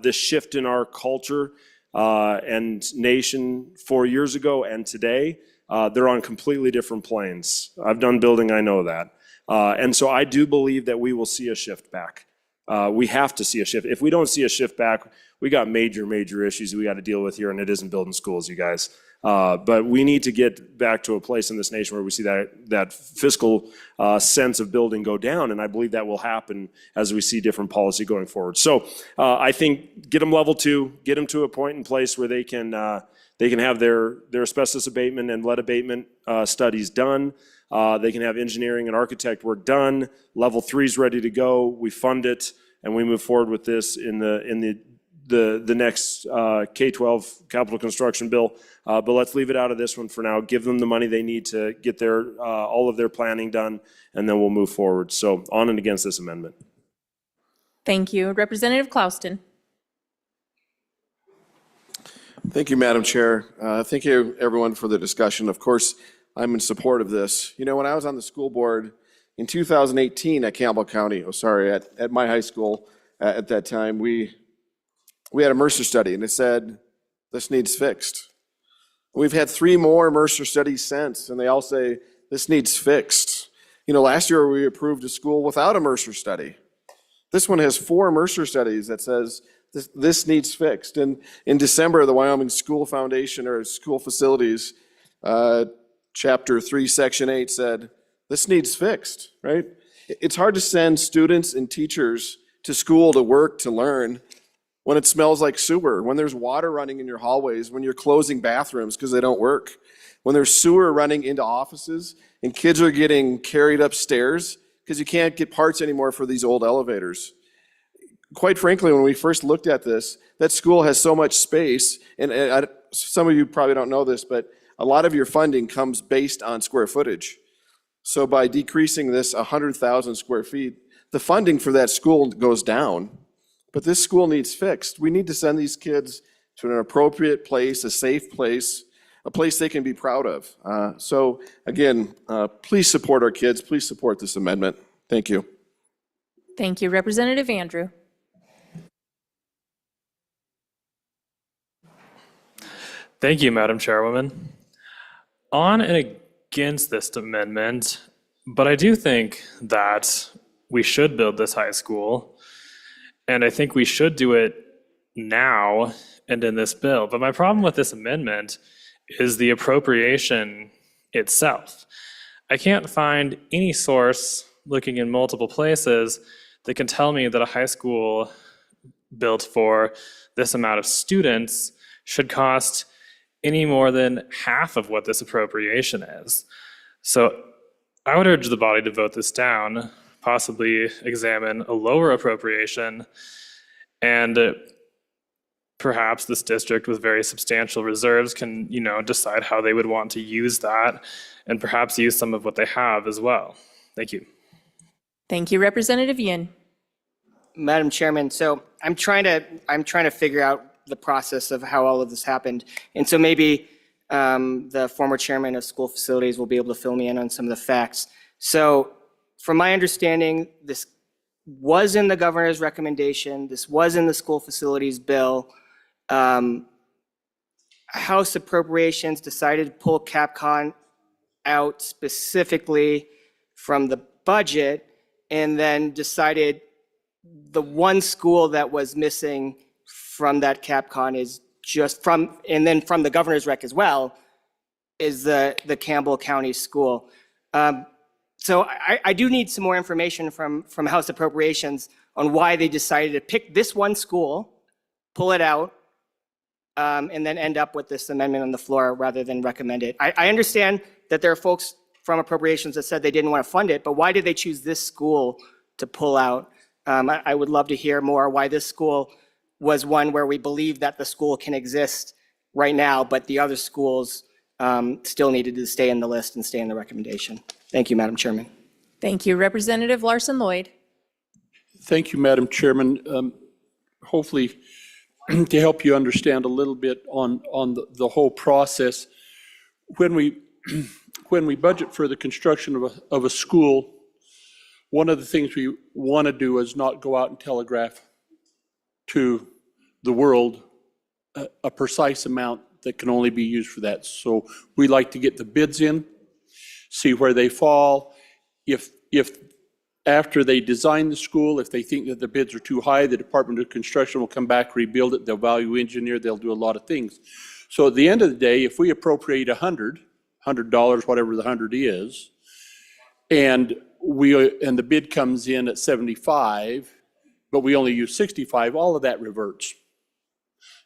this shift in our culture and nation 4 years ago and today, they're on completely different planes. I've done building, I know that. And so I do believe that we will see a shift back. We have to see a shift. If we don't see a shift back, we got major issues we got to deal with here, and it isn't building schools, you guys. But we need to get back to a place in this nation where we see that fiscal sense of building go down, and I believe that will happen as we see different policy going forward. So I think get them level 2, get them to a point in place where they can have their asbestos abatement and lead abatement studies done. They can have engineering and architect work done. Level 3 is ready to go. We fund it, and we move forward with this in the next K-12 capital construction bill. But let's leave it out of this one for now. Give them the money they need to get all of their planning done, and then we'll move forward. So on and against this amendment. Thank you. Representative Clouston. Thank you, Madam Chair. Thank you, everyone, for the discussion. Of course, I'm in support of this. When I was on the school board in 2018 at Campbell County, at my high school, at that time, we had a Mercer study, and it said, this needs fixed. We've had 3 more Mercer studies since, and they all say, this needs fixed. You know, last year we approved a school without a Mercer study. This one has 4 Mercer studies that says this needs fixed. And in December, the Wyoming School Foundation or School Facilities, Chapter 3, Section 8 said, this needs fixed, right? It's hard to send students and teachers to school to work, to learn, when it smells like sewer, when there's water running in your hallways, when you're closing bathrooms because they don't work, when there's sewer running into offices and kids are getting carried upstairs because you can't get parts anymore for these old elevators. Quite frankly, when we first looked at this, that school has so much space, and some of you probably don't know this, but a lot of your funding comes based on square footage. So by decreasing this 100,000 square feet, the funding for that school goes down. But this school needs fixed. We need to send these kids to an appropriate place, a safe place, a place they can be proud of. So again, please support our kids. Please support this amendment. Thank you. Thank you. Representative Andrew. Thank you, Madam Chairwoman. On and against this amendment, but I do think that we should build this high school, and I think we should do it now and in this bill. But my problem with this amendment is the appropriation itself. I can't find any source looking in multiple places that can tell me that a high school built for this amount of students should cost any more than half of what this appropriation is. So I would urge the body to vote this down, possibly examine a lower appropriation, and perhaps this district with very substantial reserves can, decide how they would want to use that, and perhaps use some of what they have as well. Thank you. Thank you. Representative Yin. Madam Chairman, so I'm trying to figure out the process of how all of this happened. And so maybe the former chairman of school facilities will be able to fill me in on some of the facts. So from my understanding, this was in the governor's recommendation. This was in the school facilities bill. House Appropriations decided to pull CapCon out specifically from the budget, and then decided the one school that was missing from that CapCon is just from, and then from the governor's rec as well, is the Campbell County School. So I do need some more information from House Appropriations on why they decided to pick this one school, pull it out, and then end up with this amendment on the floor rather than recommend it. I understand that there are folks from Appropriations that said they didn't want to fund it, but why did they choose this school to pull out? I would love to hear more why this school was one where we believe that the school can exist right now, but the other schools still needed to stay in the list and stay in the recommendation. Thank you, Madam Chairman. Thank you. Representative Larson Lloyd. Thank you, Madam Chairman. Hopefully, to help you understand a little bit on the whole process, when we budget for the construction of a school, one of the things we want to do is not go out and telegraph to the world a precise amount that can only be used for that. So we like to get the bids in, see where they fall. If after they design the school, if they think that the bids are too high, the Department of Construction will come back, rebuild it, they'll value engineer, they'll do a lot of things. So at the end of the day, if we appropriate $100, whatever the 100 is, and the bid comes in at 75, but we only use 65, all of that reverts.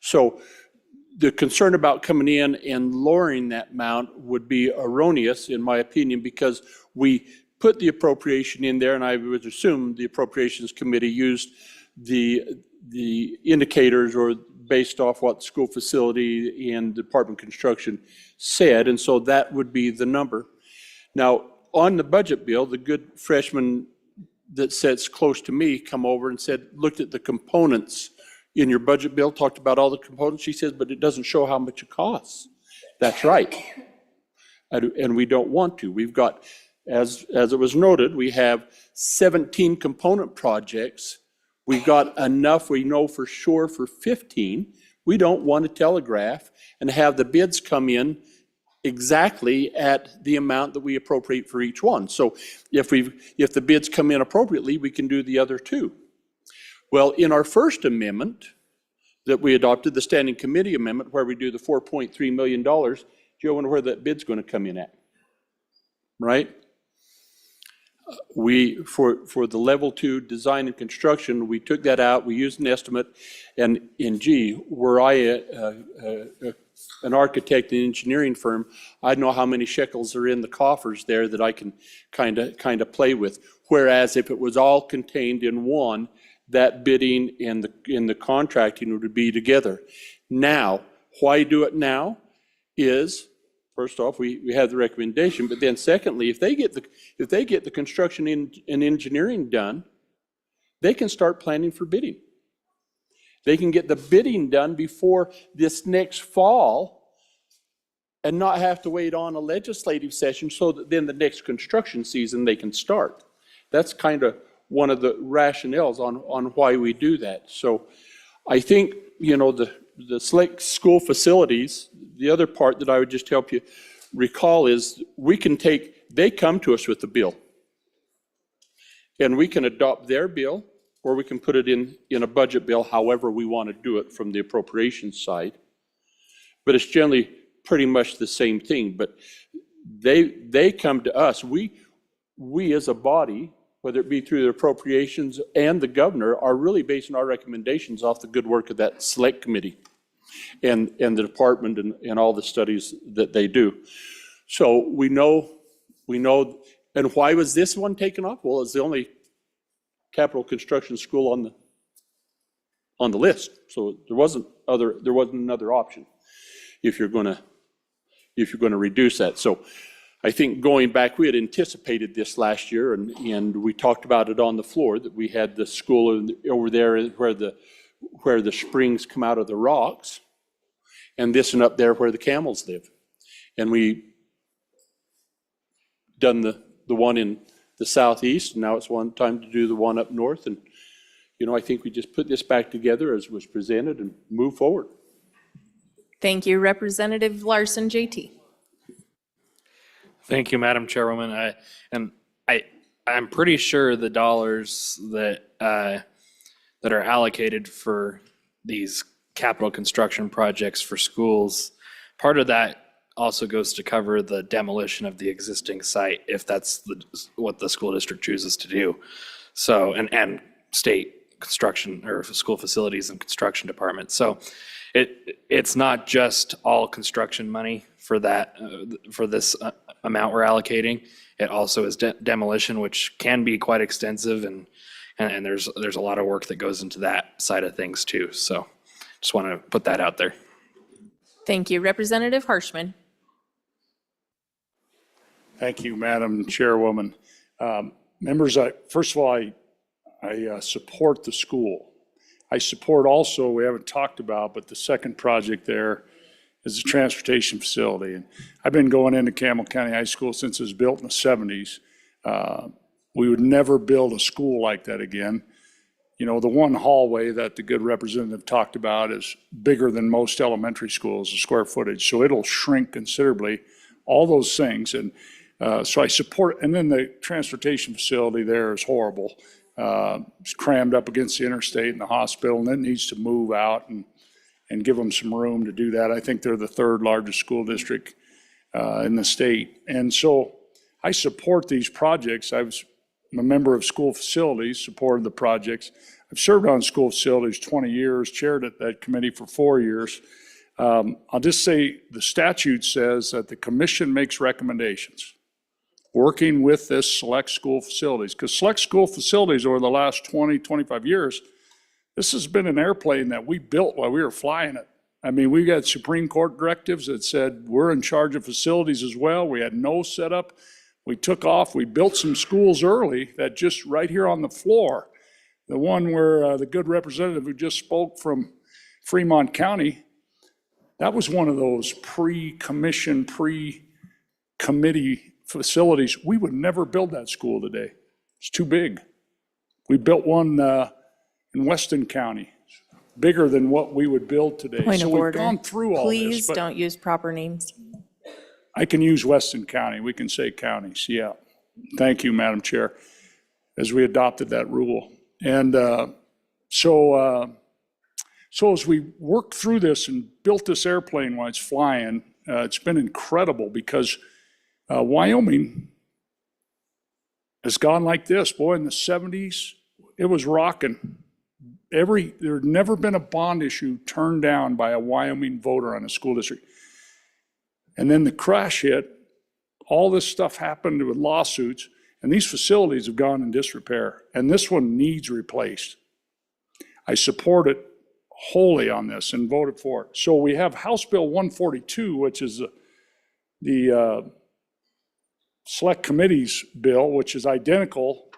So the concern about coming in and lowering that amount would be erroneous, in my opinion, because we put the appropriation in there, and I would assume the Appropriations Committee used the indicators or based off what the school facility and Department of Construction said, and so that would be the number. Now, on the budget bill, the good freshman that sits close to me come over and looked at the components in your budget bill, talked about all the components. She says, but it doesn't show how much it costs. That's right. And we don't want to. We've got, as it was noted, we have 17 component projects We've got enough, we know for sure for 15. We don't want to telegraph and have the bids come in exactly at the amount that we appropriate for each one. So if the bids come in appropriately, we can do the other two. Well, in our first amendment that we adopted, the standing committee amendment, where we do the $4.3 million, do you wonder where that bid's going to come in at? Right? For the level 2 design and construction, we took that out, we used an estimate, and were I an architect and engineering firm, I'd know how many shekels are in the coffers there that I can kind of play with. Whereas if it was all contained in one, that bidding and the contracting would be together. Now, why do it now is, first off, we have the recommendation, but then secondly, if they get the construction and engineering done, they can start planning for bidding. They can get the bidding done before this next fall and not have to wait on a legislative session so that then the next construction season they can start. That's kind of one of the rationales on why we do that. So I think, the select school facilities, the other part that I would just help you recall is they come to us with the bill. And we can adopt their bill, or we can put it in a budget bill, however we want to do it from the appropriations side. But it's generally pretty much the same thing. But they come to us. We as a body, whether it be through the appropriations and the governor, are really basing our recommendations off the good work of that select committee and the department and all the studies that they do. So we know, and why was this one taken off? Well, it's the only capital construction school on the list. So there wasn't another option if you're going to reduce that. So I think going back, we had anticipated this last year, and we talked about it on the floor, that we had the school over there where the springs come out of the rocks, and this one up there where the camels live. And we done the one in the southeast, and now it's time to do the one up north. And, I think we just put this back together as was presented and move forward. Thank you. Representative Larson, JT. Thank you, Madam Chairwoman. I'm pretty sure the dollars that are allocated for these capital construction projects for schools, part of that also goes to cover the demolition of the existing site, if that's what the school district chooses to do. So, and state construction or school facilities and construction department. So it's not just all construction money for that, for this amount we're allocating. It also is demolition, which can be quite extensive, and there's a lot of work that goes into that side of things too. So just want to put that out there. Thank you. Representative Harshman. Thank you, Madam Chairwoman. Members, first of all, I support the school. I support also, we haven't talked about, but the second project there is a transportation facility. And I've been going into Campbell County High School since it was built in the 70s. We would never build a school like that again. The one hallway that the good representative talked about is bigger than most elementary schools, the square footage. So it'll shrink considerably, all those things. And so I support, and then the transportation facility there is horrible. It's crammed up against the interstate and the hospital, and it needs to move out and give them some room to do that. I think they're the third largest school district in the state. And so I support these projects. I'm a member of school facilities, supported the projects. I've served on school facilities 20 years, chaired that committee for 4 years. I'll just say the statute says that the commission makes recommendations, working with this select school facilities, because select school facilities over the last 20, 25 years, this has been an airplane that we built while we were flying it. I mean, we got Supreme Court directives that said we're in charge of facilities as well. We had no setup. We took off. We built some schools early that just right here on the floor, the one where the good representative who just spoke from Fremont County, that was one of those pre-commission, pre-committee facilities. We would never build that school today. It's too big. We built one in Weston County, bigger than what we would build today. Point So of we've order. gone through all this, Please but don't use proper names. I can use Weston County. We can say counties, yeah. Thank you, Madam Chair, as we adopted that rule. And so as we worked through this and built this airplane while it's flying, it's been incredible because Wyoming has gone like this. Boy, in the 70s, it was rocking. There had never been a bond issue turned down by a Wyoming voter on a school district. And then the crash hit, all this stuff happened with lawsuits, and these facilities have gone in disrepair, and this one needs replaced. I support it wholly on this and voted for it. So we have House Bill 142, which is the Select Committee's bill, which is identical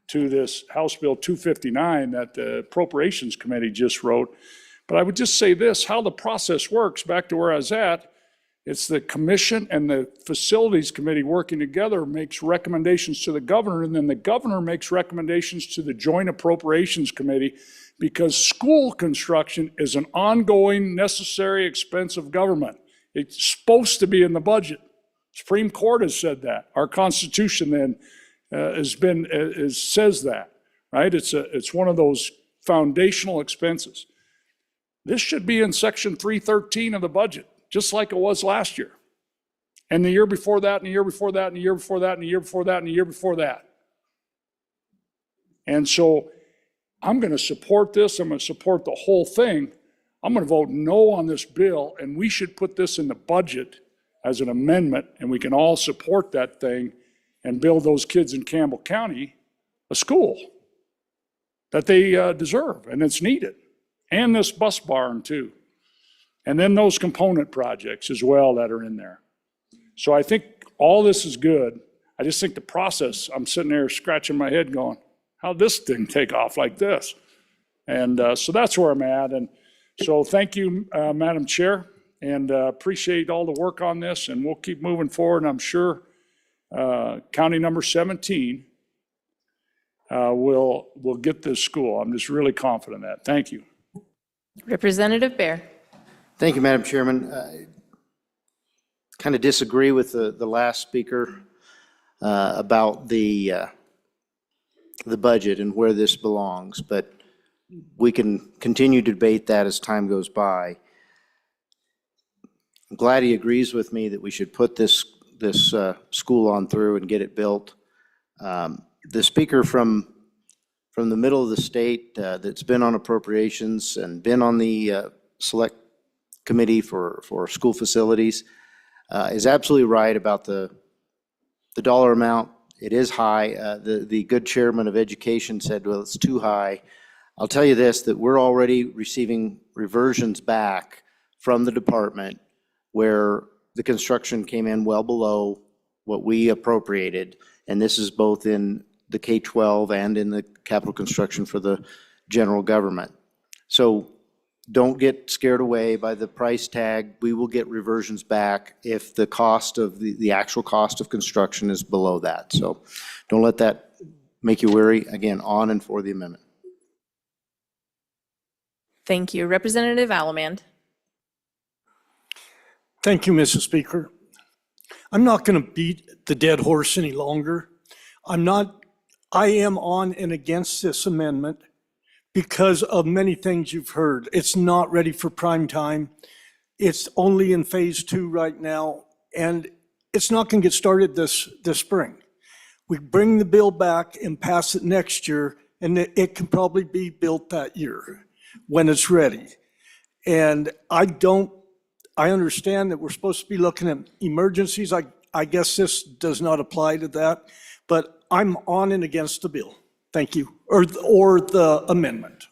to this House Bill 259 that the Appropriations Committee just wrote. But I would just say this, how the process works, back to where I was at, it's the commission and the facilities committee working together makes recommendations to the governor, and then the governor makes recommendations to the joint appropriations committee, because school construction is an ongoing, necessary expense of government. It's supposed to be in the budget. Supreme Court has said that. Our Constitution then says that, right? It's one of those foundational expenses. This should be in Section 313 of the budget, just like it was last year. And the year before that, and the year before that, and the year before that, and the year before that, and the year before that. And so I'm going to support this. I'm going to support the whole thing. I'm going to vote no on this bill, and we should put this in the budget as an amendment, and we can all support that thing and build those kids in Campbell County a school that they deserve, and it's needed. And this bus barn too. And then those component projects as well that are in there. So I think all this is good. I just think the process, I'm sitting there scratching my head going, how'd this thing take off like this? And so that's where I'm at. And so thank you, Madam Chair, and appreciate all the work on this, and we'll keep moving forward. And I'm sure county number 17 will get this school. I'm just really confident in that. Thank you. Representative Bear. Thank you, Madam Chairman. I kind of disagree with the last speaker about the budget and where this belongs, but we can continue to debate that as time goes by. I'm glad he agrees with me that we should put this school on through and get it built. The speaker from the middle of the state that's been on appropriations and been on the select committee for school facilities is absolutely right about the dollar amount. It is high. The good chairman of education said, well, it's too high. I'll tell you this, that we're already receiving reversions back from the department where the construction came in well below what we appropriated. And this is both in the K-12 and in the capital construction for the general government. So don't get scared away by the price tag. We will get reversions back if the cost of the actual cost of construction is below that. So don't let that make you weary. Again, on and for the amendment. Thank you. Representative Allemand. Thank you, Mrs. Speaker. I'm not going to beat the dead horse any longer. I am on and against this amendment because of many things you've heard. It's not ready for prime time. It's only in phase 2 right now, and it's not going to get started this spring. We bring the bill back and pass it next year, and it can probably be built that year when it's ready. And I understand that we're supposed to be looking at emergencies. I guess this does not apply to that, but I'm on and against the bill. Thank you, or the amendment.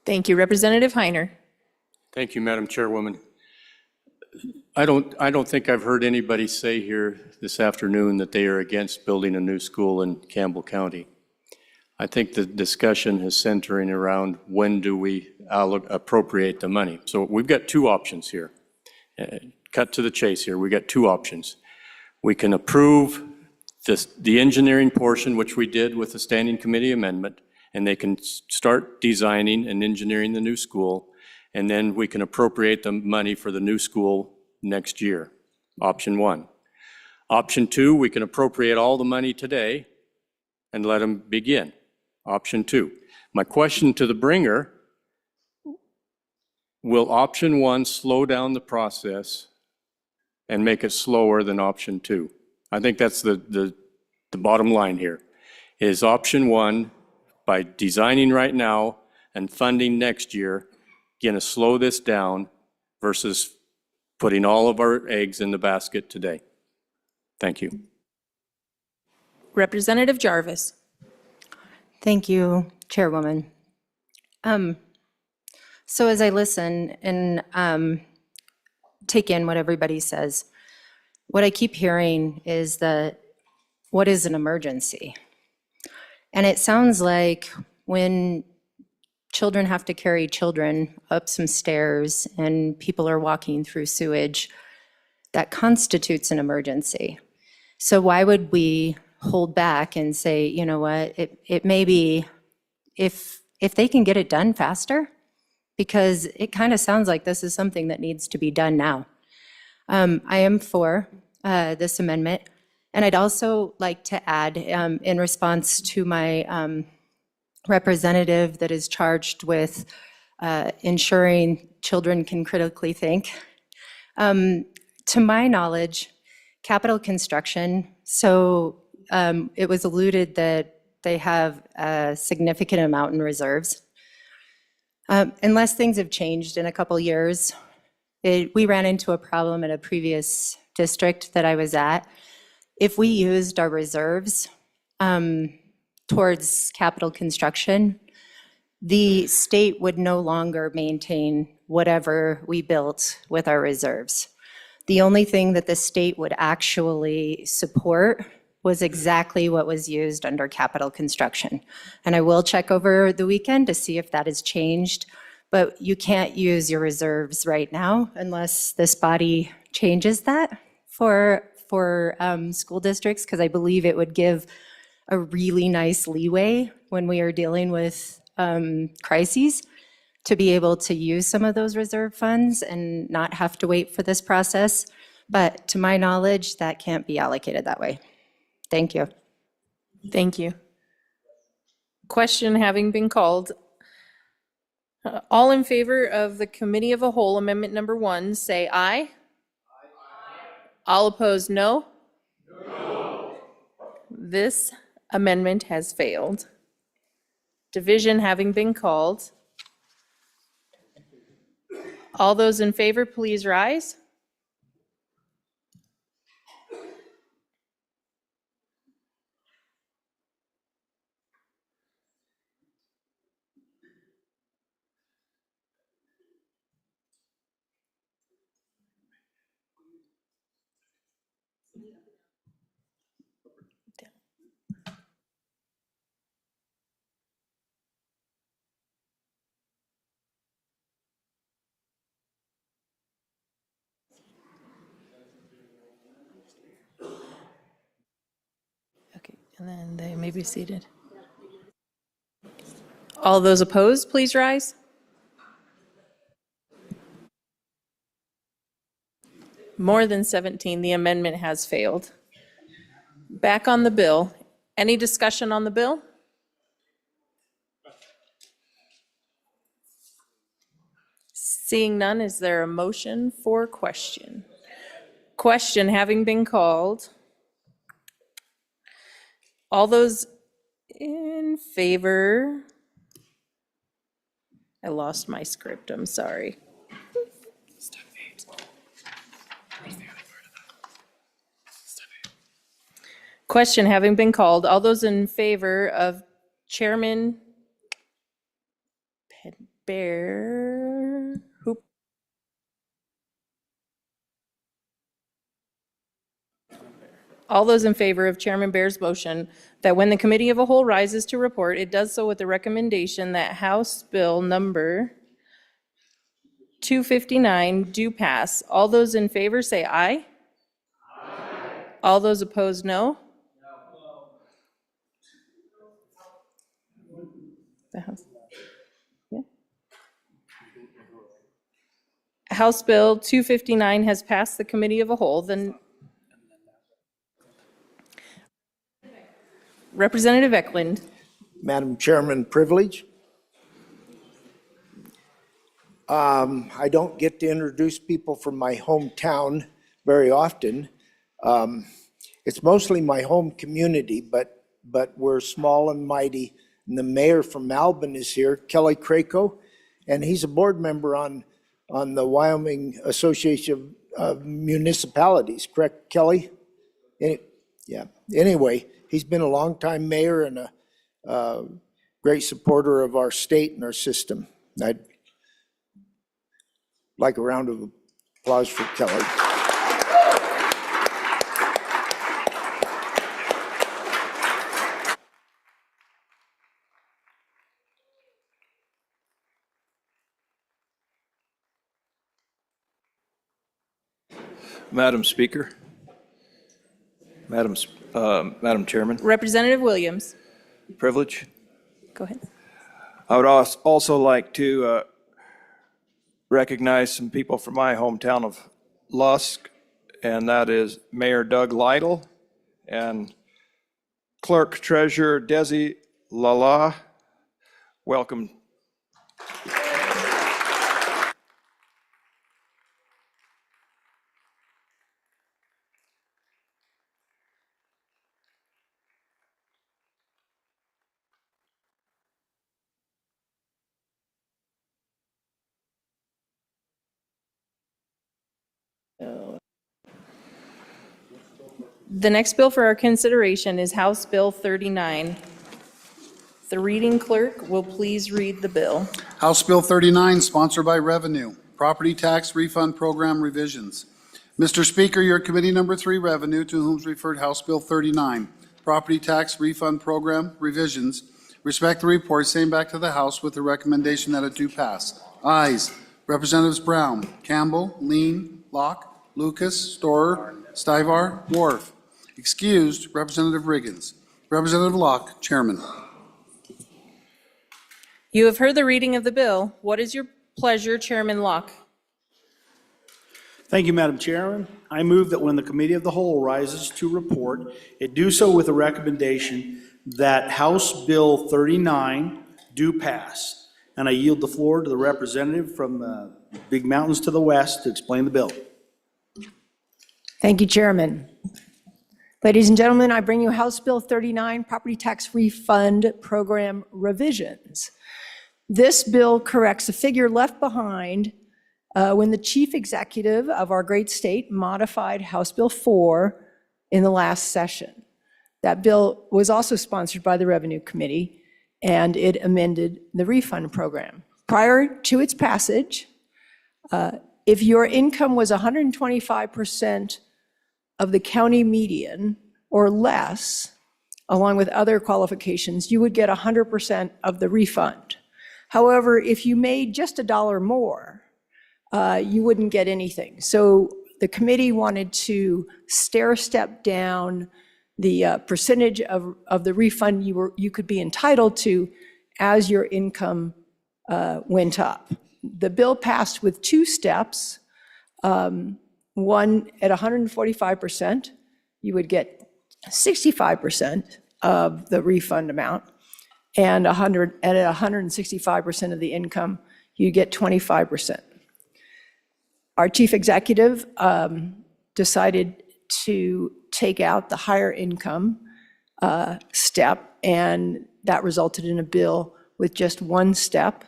Thank you. Representative Heiner. Thank you, Madam Chairwoman. I don't think I've heard anybody say here this afternoon that they are against building a new school in Campbell County. I think the discussion is centering around when do we appropriate the money. So we've got two options here. Cut to the chase here. We've got two options. We can approve the engineering portion, which we did with the standing committee amendment, and they can start designing and engineering the new school, and then we can appropriate the money for the new school next year. Option one. Option two, we can appropriate all the money today and let them begin. Option two. My question to the bringer, will option one slow down the process and make it slower than option two? I think that's the bottom line here. Is option one, by designing right now and funding next year, going to slow this down versus putting all of our eggs in the basket today? Thank you. Representative Jarvis. Thank you, Chairwoman. So as I listen and take in what everybody says, what I keep hearing is that what is an emergency? And it sounds like when children have to carry children up some stairs and people are walking through sewage, that constitutes an emergency. So why would we hold back and say, you know what, it may be, if they can get it done faster, because it kind of sounds like this is something that needs to be done now. I am for this amendment. And I'd also like to add, in response to my representative that is charged with ensuring children can critically think. To my knowledge, capital construction, so it was alluded that they have a significant amount in reserves. Unless things have changed in a couple years, we ran into a problem in a previous district that I was at. If we used our reserves towards capital construction, the state would no longer maintain whatever we built with our reserves. The only thing that the state would actually support was exactly what was used under capital construction. And I will check over the weekend to see if that has changed, but you can't use your reserves right now unless this body changes that for school districts, because I believe it would give a really nice leeway when we are dealing with crises to be able to use some of those reserve funds and not have to wait for this process. But to my knowledge, that can't be allocated that way. Thank you. Thank you. Question having been called. All in favor of the Committee of a Whole Amendment number 1, say aye. All opposed, no? No. This amendment has failed. Division having been called. All those in favor, please rise. Okay, and then they may be seated. All those opposed, please rise. More than 17, the amendment has failed. Back on the bill. Any discussion on the bill? Seeing none, is there a motion for question? Question having been called. All those in favor? I lost my script, I'm sorry. Question having been called, all those in favor of Chairman Bear, all those in favor of Chairman Bear's motion that when the Committee of a Whole rises to report, it does so with the recommendation that House Bill number 259 do pass. All those in favor say aye. Aye. All those opposed, no. The House. Yeah. House Bill 259 has passed the committee of a whole. Then Representative Eklund. Madam Chairman, privilege. I don't get to introduce people from my hometown very often. It's mostly my home community, but we're small and mighty. And the mayor from Albin is here, Kelly Krakow, and he's a board member on the Wyoming Association of Municipalities, correct, Kelly? Yeah. Anyway, he's been a longtime mayor and a great supporter of our state and our system. I'd like a round of applause for Kelly. Madam Speaker, Madam Chairman, Representative Williams. privilege. Go ahead. I would also like to recognize some people from my hometown of Lusk, and that is Mayor Doug Lytle and Clerk Treasurer Desi Lala. Welcome. The next bill for our consideration is House Bill 39. The reading clerk will please read the bill. House Bill 39, sponsored by Revenue, Property Tax Refund Program Revisions. Mr. Speaker, your committee number 3, Revenue, to whom is referred House Bill 39, Property Tax Refund Program Revisions, respect the report, same back to the House with the recommendation that it do pass. Ayes, Representatives Brown, Campbell, Lean, Locke, Lucas, Storer, Stivar, Wharf. Excused, Representative Riggins. Representative Locke, Chairman. You have heard the reading of the bill. What is your pleasure, Chairman Locke? Thank you, Madam Chairman. I move that when the Committee of the Whole rises to report, it do so with a recommendation that House Bill 39 do pass. And I yield the floor to the representative from the Big Mountains to the west to explain the bill. Thank you, Chairman. Ladies and gentlemen, I bring you House Bill 39, Property Tax Refund Program Revisions. This bill corrects a figure left behind when the chief executive of our great state modified House Bill 4 in the last session. That bill was also sponsored by the Revenue Committee, and it amended the refund program. Prior to its passage, if your income was 125% of the county median or less, along with other qualifications, you would get 100% of the refund. However, if you made just $1 more, you wouldn't get anything. So the committee wanted to stair-step down the percentage of the refund you could be entitled to as your income went up. The bill passed with 2 steps. One, at 145%, you would get 65% of the refund amount, and at 165% of the income, you get 25%. Our chief executive decided to take out the higher income step, and that resulted in a bill with just 1 step.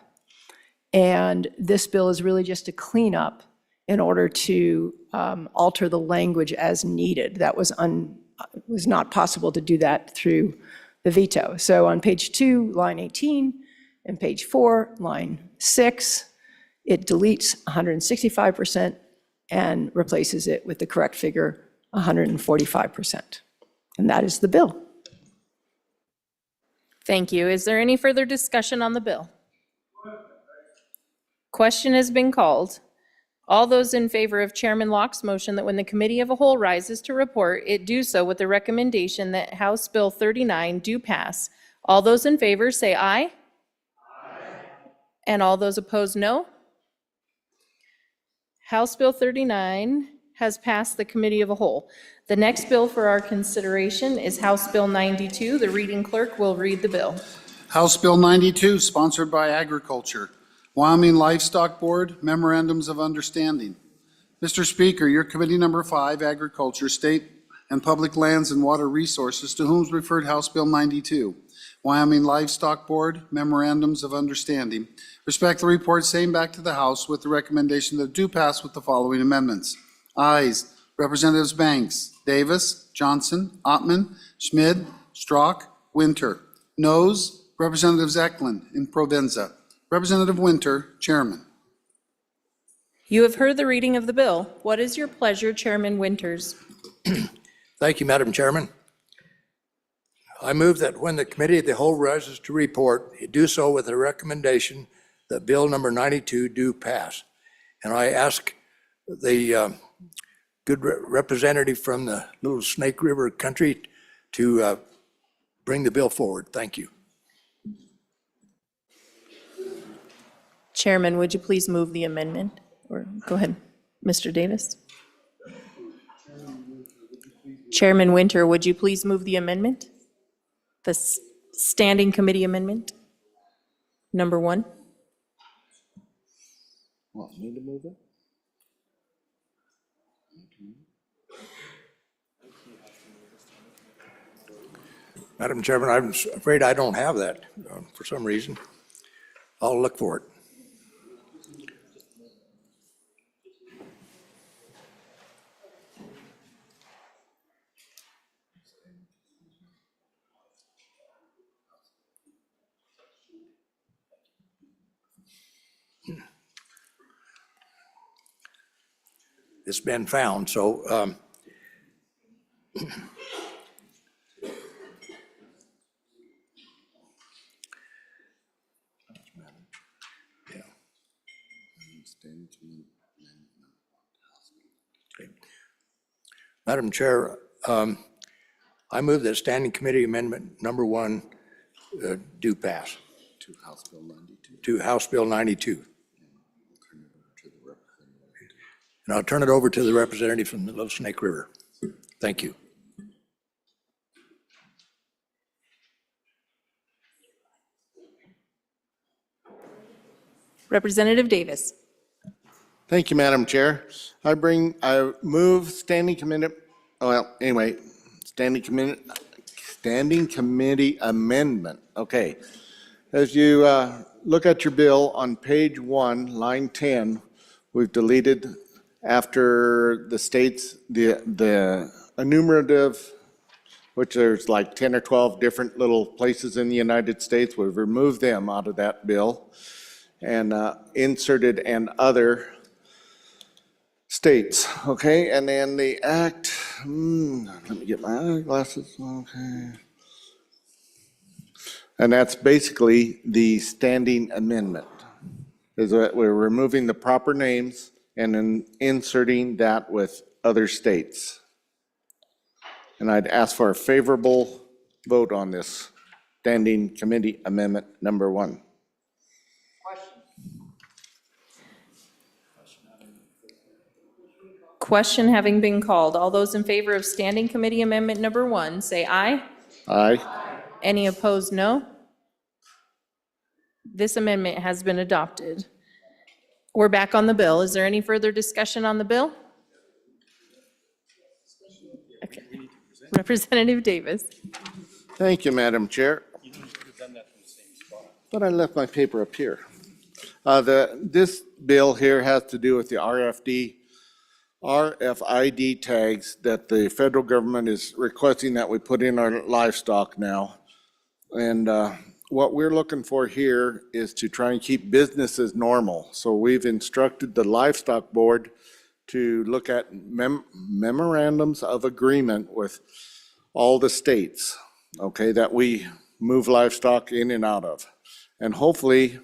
And this bill is really just a cleanup in order to alter the language as needed. That was not possible to do that through the veto. So on page 2, line 18, and page 4, line 6, it deletes 165% and replaces it with the correct figure, 145%. And that is the bill. Thank you. Is there any further discussion on the bill? Question has been called. All those in favor of Chairman Locke's motion that when the Committee of a Whole rises to report, it do so with the recommendation that House Bill 39 do pass. All those in favor say aye. And all those opposed, no. House Bill 39 has passed the committee of a whole. The next bill for our consideration is House Bill 92. The reading clerk will read the bill. House Bill 92, sponsored by Agriculture. Wyoming Livestock Board, Memorandums of Understanding. Mr. Speaker, your Committee Number 5, Agriculture, State and Public Lands and Water Resources, to whom is referred House Bill 92. Wyoming Livestock Board, Memorandums of Understanding. Respectfully report same back to the House with the recommendation that do pass with the following amendments. Ayes, Representatives Banks, Davis, Johnson, Ottman, Schmid, Strzok, Winter. Noes, Representatives Eklund and Provenza. Representative Winter, Chairman. You have heard the reading of the bill. What is your pleasure, Chairman Winters? Thank you, Madam Chairman. I move that when the Committee of the Whole rises to report, it do so with a recommendation that Bill number 92 do pass. And I ask the good representative from the Little Snake River country to bring the bill forward. Thank you. Chairman, would you please move the amendment? Or go ahead, Mr. Davis. Chairman Winter, would you please move the amendment? The Standing Committee Amendment, number 1. Want me to move it? Madam Chairman, I'm afraid I don't have that for some reason. I'll look for it. It's been found, so Madam Chair, I move that Standing Committee Amendment number 1 do pass. To House Bill 92. To House Bill 92. And I'll turn it over to the representative from the Little Snake River. Thank you. Representative Davis. Thank you, Madam Chair. I move standing committee, standing committee amendment. Okay. As you look at your bill on page 1, line 10, we've deleted after the states, the enumerative, which there's like 10 or 12 different little places in the United States. We've removed them out of that bill and inserted "and other states." Okay, and then the act, let me get my other glasses. Okay. And that's basically the standing amendment, is that we're removing the proper names and then inserting that with "other states." And I'd ask for a favorable vote on this Standing Committee Amendment number 1. Question having been called, all those in favor of Standing Committee Amendment number 1, say aye. Aye. Any opposed, no. This amendment has been adopted. We're back on the bill. Is there any further discussion on the bill? Okay. Representative Davis. Thank you, Madam Chair. But I left my paper up here. This bill here has to do with the RFID tags that the federal government is requesting that we put in our livestock now. And what we're looking for here is to try and keep businesses normal. So we've instructed the Livestock Board to look at memorandums of agreement with all the states, okay, that we move livestock in and out of. And hopefully,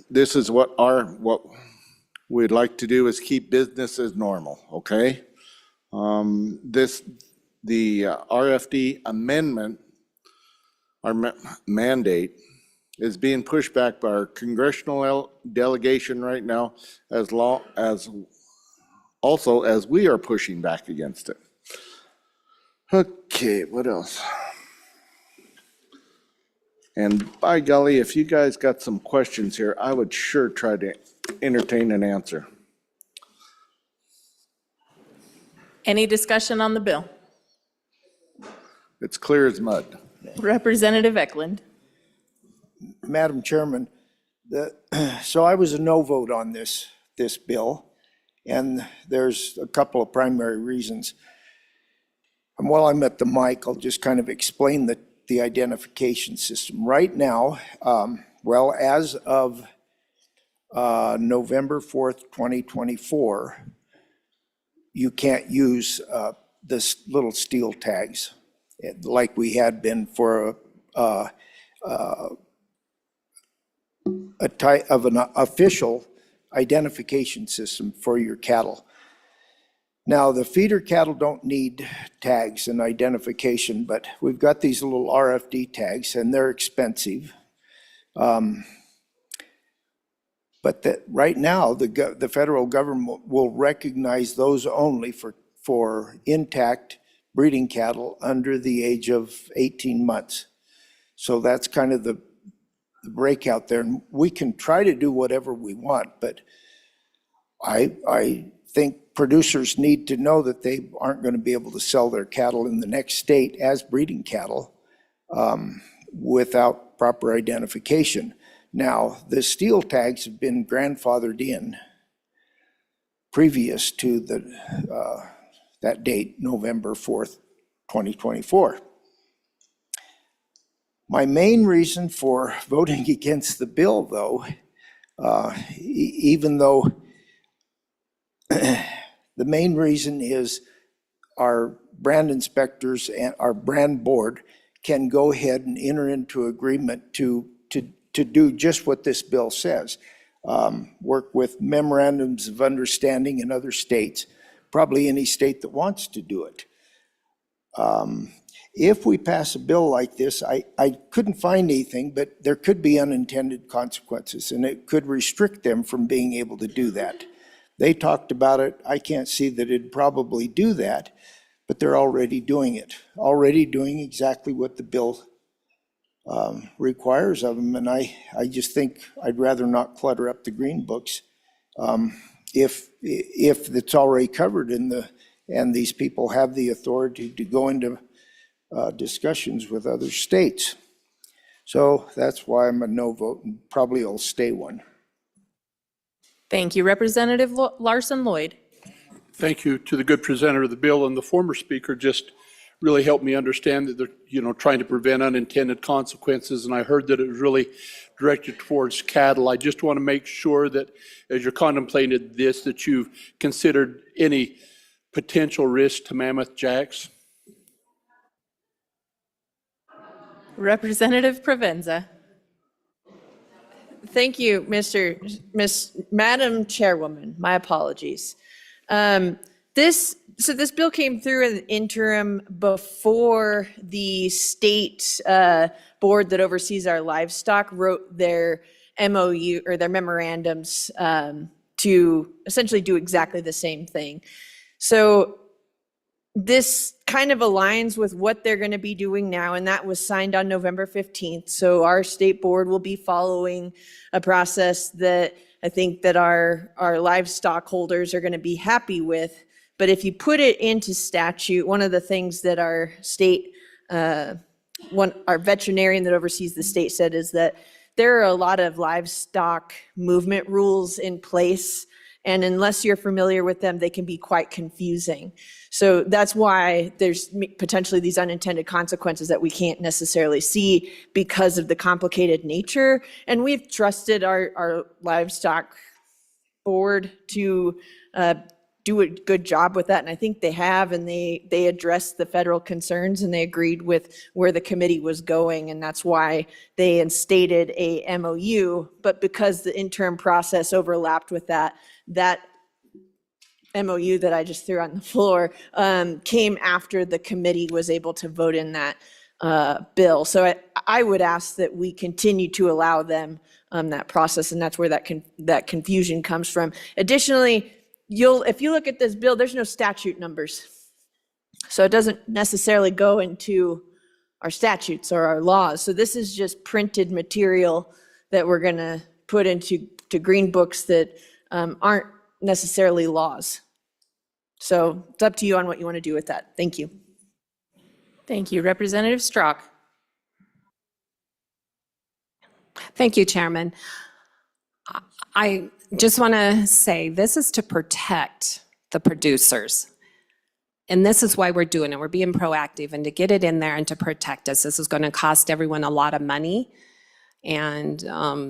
this is what we'd like to do, is keep businesses normal, okay? The RFD amendment, our mandate, is being pushed back by our congressional delegation right now, also as we are pushing back against it. Okay, what else? And by golly, if you guys got some questions here, I would sure try to entertain an answer. Any discussion on the bill? It's clear as mud. Representative Eklund. Madam Chairman, so I was a no vote on this bill, and there's a couple of primary reasons. And while I'm at the mic, I'll just kind of explain the identification system. Right now, well, as of November 4th, 2024, you can't use this little steel tags like we had been for a type of an official identification system for your cattle. Now, the feeder cattle don't need tags and identification, but we've got these little RFD tags, and they're expensive. But right now, the federal government will recognize those only for intact breeding cattle under the age of 18 months. So that's kind of the breakout there. And we can try to do whatever we want, but I think producers need to know that they aren't going to be able to sell their cattle in the next state as breeding cattle without proper identification. Now, the steel tags have been grandfathered in previous to that date, November 4th, 2024. My main reason for voting against the bill, though, even though the main reason is our brand inspectors and our brand board can go ahead and enter into agreement to do just what this bill says. Work with memorandums of understanding in other states, probably any state that wants to do it. If we pass a bill like this, I couldn't find anything, but there could be unintended consequences, and it could restrict them from being able to do that. They talked about it. I can't see that it'd probably do that, but they're already doing it, already doing exactly what the bill requires of them. And I just think I'd rather not clutter up the green books if it's already covered and these people have the authority to go into discussions with other states. So that's why I'm a no vote, and probably will stay one. Thank you. Representative Larson Lloyd. Thank you to the good presenter of the bill, and the former speaker just really helped me understand that they're, trying to prevent unintended consequences, and I heard that it was really directed towards cattle. I just want to make sure that as you're contemplating this, that you've considered any potential risk to mammoth jacks. Representative Provenza. Thank you, Madam Chairwoman. My apologies. This bill came through in the interim before the state board that oversees our livestock wrote their MOU or their memorandums to essentially do exactly the same thing. So this kind of aligns with what they're going to be doing now, and that was signed on November 15th. So our state board will be following a process that I think that our livestock holders are going to be happy with. But if you put it into statute, one of the things that our state, our veterinarian that oversees the state said is that there are a lot of livestock movement rules in place, and unless you're familiar with them, they can be quite confusing. So that's why there's potentially these unintended consequences that we can't necessarily see because of the complicated nature. And we've trusted our livestock board to do a good job with that, and I think they have, and they addressed the federal concerns, and they agreed with where the committee was going, and that's why they instated a MOU. But because the interim process overlapped with that MOU that I just threw on the floor came after the committee was able to vote in that bill. So I would ask that we continue to allow them that process, and that's where that confusion comes from. Additionally, if you look at this bill, there's no statute numbers. So it doesn't necessarily go into our statutes or our laws. So this is just printed material that we're going to put into green books that aren't necessarily laws. So it's up to you on what you want to do with that. Thank you. Thank you. Representative Strzok. Thank you, Chairman. I just want to say this is to protect the producers. And this is why we're doing it. We're being proactive and to get it in there and to protect us. This is going to cost everyone a lot of money. And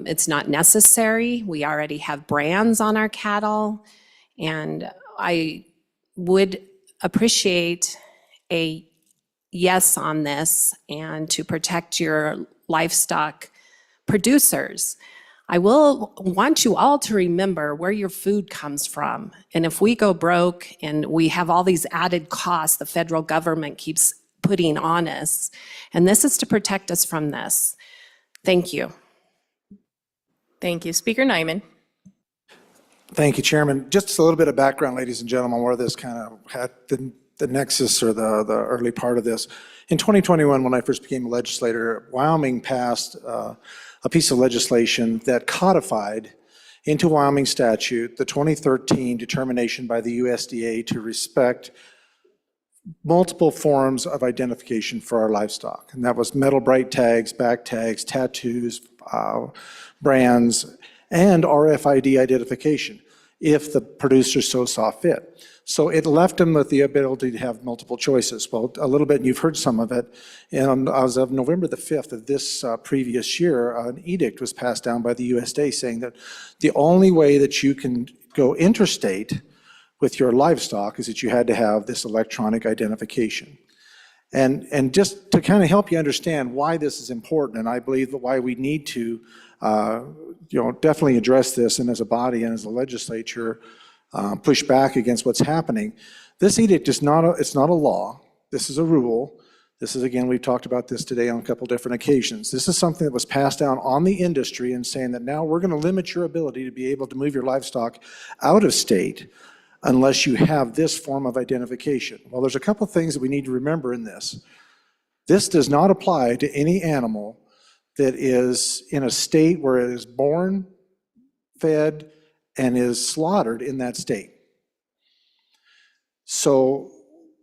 it's not necessary. We already have brands on our cattle. And I would appreciate a yes on this and to protect your livestock producers. I will want you all to remember where your food comes from. And if we go broke and we have all these added costs the federal government keeps putting on us, and this is to protect us from this. Thank you. Thank you. Speaker Nyman. Thank you, Chairman. Just a little bit of background, ladies and gentlemen, where this kind of had the nexus or the early part of this. In 2021, when I first became a legislator, Wyoming passed a piece of legislation that codified into Wyoming statute the 2013 determination by the USDA to respect multiple forms of identification for our livestock. And that was metal bright tags, back tags, tattoos, brands, and RFID identification, if the producer so saw fit. So it left them with the ability to have multiple choices. Well, a little bit, and you've heard some of it. And as of November the 5th of this previous year, an edict was passed down by the USDA saying that the only way that you can go interstate with your livestock is that you had to have this electronic identification. And just to kind of help you understand why this is important, and I believe that why we need to definitely address this, and as a body and as a legislature, push back against what's happening. This edict is it's not a law. This is a rule. This is, again, we've talked about this today on a couple different occasions. This is something that was passed down on the industry and saying that now we're going to limit your ability to be able to move your livestock out of state unless you have this form of identification. Well, there's a couple things that we need to remember in this. This does not apply to any animal that is in a state where it is born, fed, and is slaughtered in that state. So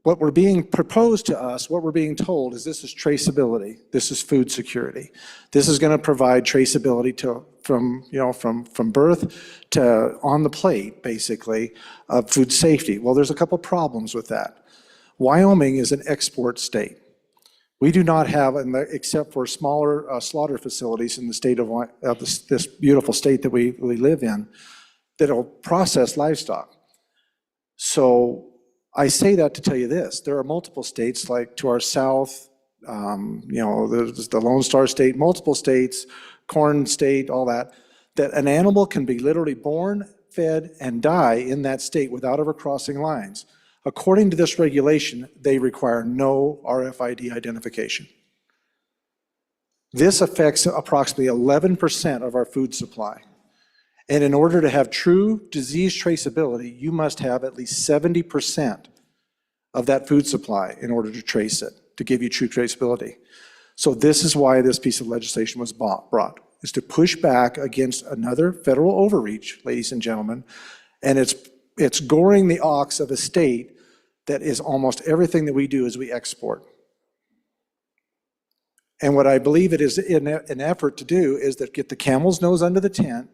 what we're being proposed to us, what we're being told is this is traceability. This is food security. This is going to provide traceability from birth to on the plate, basically, of food safety. Well, there's a couple problems with that. Wyoming is an export state. We do not have, except for smaller slaughter facilities in the state of this beautiful state that we live in, that'll process livestock. So I say that to tell you this. There are multiple states, like to our south, there's the Lone Star State, multiple states, Corn State, all that an animal can be literally born, fed, and die in that state without ever crossing lines. According to this regulation, they require no RFID identification. This affects approximately 11% of our food supply. And in order to have true disease traceability, you must have at least 70% of that food supply in order to trace it, to give you true traceability. So this is why this piece of legislation was brought, is to push back against another federal overreach, ladies and gentlemen, and it's goring the ox of a state that is almost everything that we do is we export. And what I believe it is in an effort to do is that get the camel's nose under the tent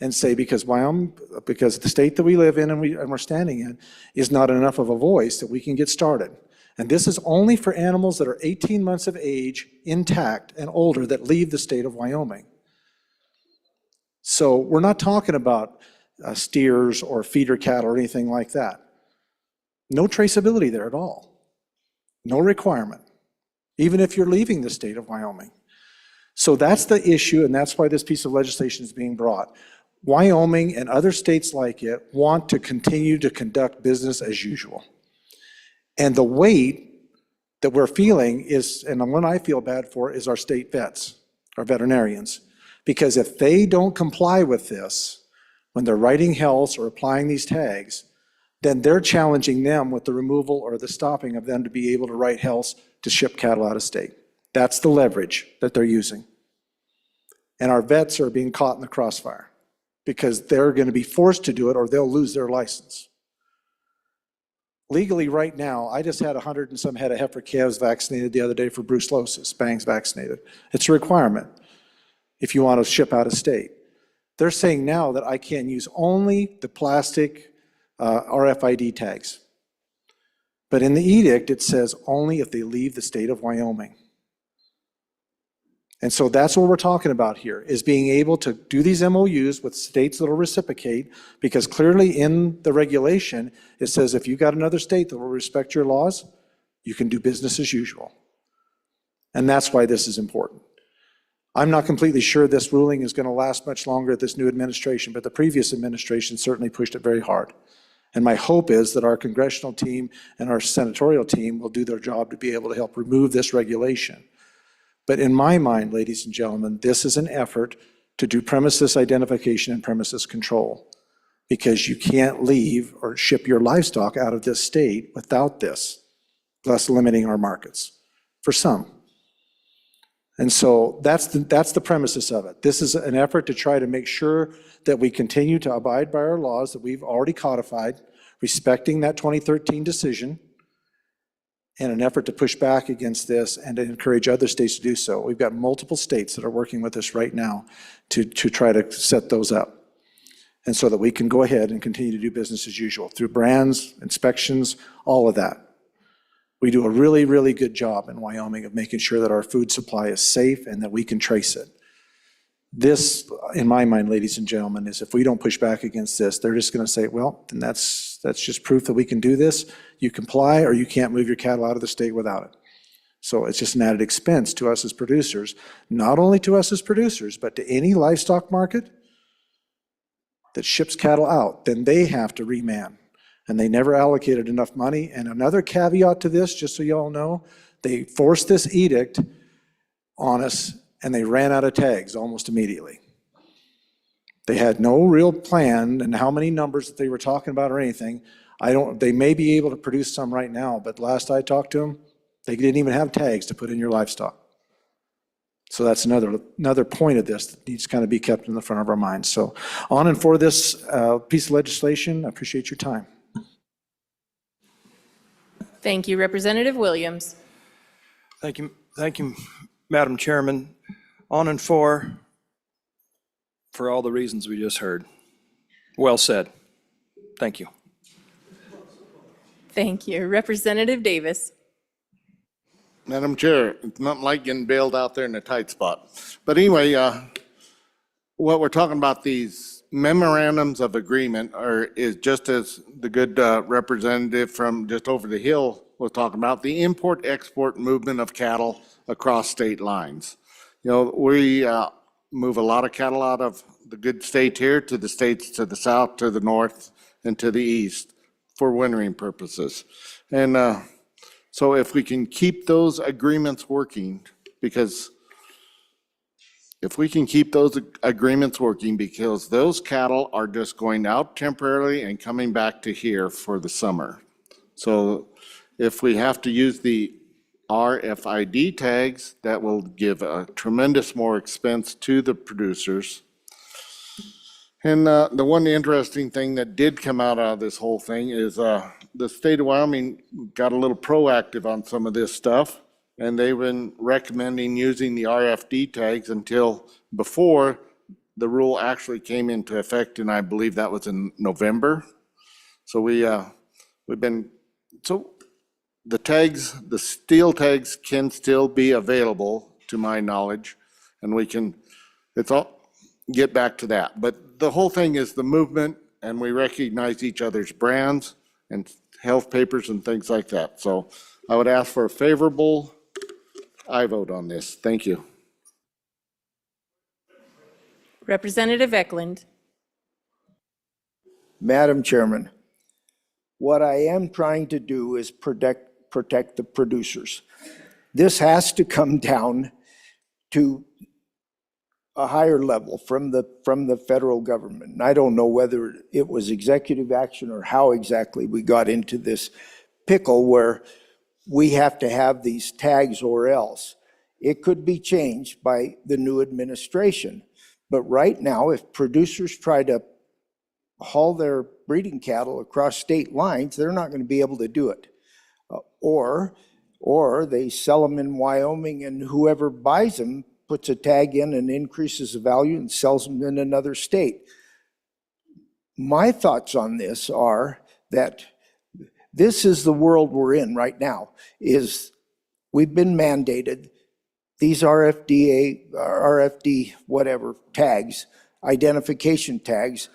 and say, because the state that we live in and we're standing in is not enough of a voice, that we can get started. And this is only for animals that are 18 months of age, intact, and older that leave the state of Wyoming. So we're not talking about steers or feeder cattle or anything like that. No traceability there at all. No requirement, even if you're leaving the state of Wyoming. So that's the issue, and that's why this piece of legislation is being brought. Wyoming and other states like it want to continue to conduct business as usual. And the weight that we're feeling is, and the one I feel bad for, is our state vets, our veterinarians. Because if they don't comply with this, when they're writing health or applying these tags, then they're challenging them with the removal or the stopping of them to be able to write health to ship cattle out of state. That's the leverage that they're using. And our vets are being caught in the crossfire because they're going to be forced to do it or they'll lose their license. Legally, right now, I just had 100 and some head of heifer calves vaccinated the other day for brucellosis, bangs vaccinated. It's a requirement if you want to ship out of state. They're saying now that I can use only the plastic RFID tags. But in the edict, it says only if they leave the state of Wyoming. And so that's what we're talking about here, is being able to do these MOUs with states that will reciprocate, because clearly in the regulation, it says if you've got another state that will respect your laws, you can do business as usual. And that's why this is important. I'm not completely sure this ruling is going to last much longer at this new administration, but the previous administration certainly pushed it very hard. And my hope is that our congressional team and our senatorial team will do their job to be able to help remove this regulation. But in my mind, ladies and gentlemen, this is an effort to do premises identification and premises control, because you can't leave or ship your livestock out of this state without this, thus limiting our markets for some. And so that's the premises of it. This is an effort to try to make sure that we continue to abide by our laws that we've already codified, respecting that 2013 decision, and an effort to push back against this and to encourage other states to do so. We've got multiple states that are working with us right now to try to set those up. And so that we can go ahead and continue to do business as usual through brands, inspections, all of that. We do a really, really good job in Wyoming of making sure that our food supply is safe and that we can trace it. This, in my mind, ladies and gentlemen, is if we don't push back against this, they're just going to say, well, then that's just proof that we can do this. You comply or you can't move your cattle out of the state without it. So it's just an added expense to us as producers, not only to us as producers, but to any livestock market that ships cattle out, then they have to reman. And they never allocated enough money. And another caveat to this, just so you all know, they forced this edict on us and they ran out of tags almost immediately. They had no real plan and how many numbers that they were talking about or anything. They may be able to produce some right now, but last I talked to them, they didn't even have tags to put in your livestock. So that's another point of this that needs to kind of be kept in the front of our minds. So on and for this piece of legislation, I appreciate your time. Thank you, Representative Williams. Thank you, Madam Chairman. On and for all the reasons we just heard. Well said. Thank you. Thank you, Representative Davis. Madam Chair, it's nothing like getting bailed out there in a tight spot. But anyway, what we're talking about, these memorandums of agreement is just as the good representative from just over the hill was talking about, the import-export movement of cattle across state lines. You know, we move a lot of cattle out of the good state here to the states to the south, to the north, and to the east for wintering purposes. And so if we can keep those agreements working, because if we can keep those agreements working, because those cattle are just going out temporarily and coming back to here for the summer. So if we have to use the RFID tags, that will give a tremendous more expense to the producers. And the one interesting thing that did come out of this whole thing is the state of Wyoming got a little proactive on some of this stuff, and they've been recommending using the RFID tags until before the rule actually came into effect, and I believe that was in November. So the tags, the steel tags can still be available, to my knowledge, and we can, get back to that. But the whole thing is the movement, and we recognize each other's brands and health papers and things like that. So I would ask for a favorable aye vote on this. Thank you. Representative Eklund. Madam Chairman, what I am trying to do is protect protect the producers. This has to come down to a higher level from the federal government. And I don't know whether it was executive action or how exactly we got into this pickle where we have to have these tags or else. It could be changed by the new administration. But right now, if producers try to haul their breeding cattle across state lines, they're not going to be able to do it. Or they sell them in Wyoming and whoever buys them puts a tag in and increases the value and sells them in another state. My thoughts on this are that this is the world we're in right now, is we've been mandated, these RFD, whatever, tags, identification tags,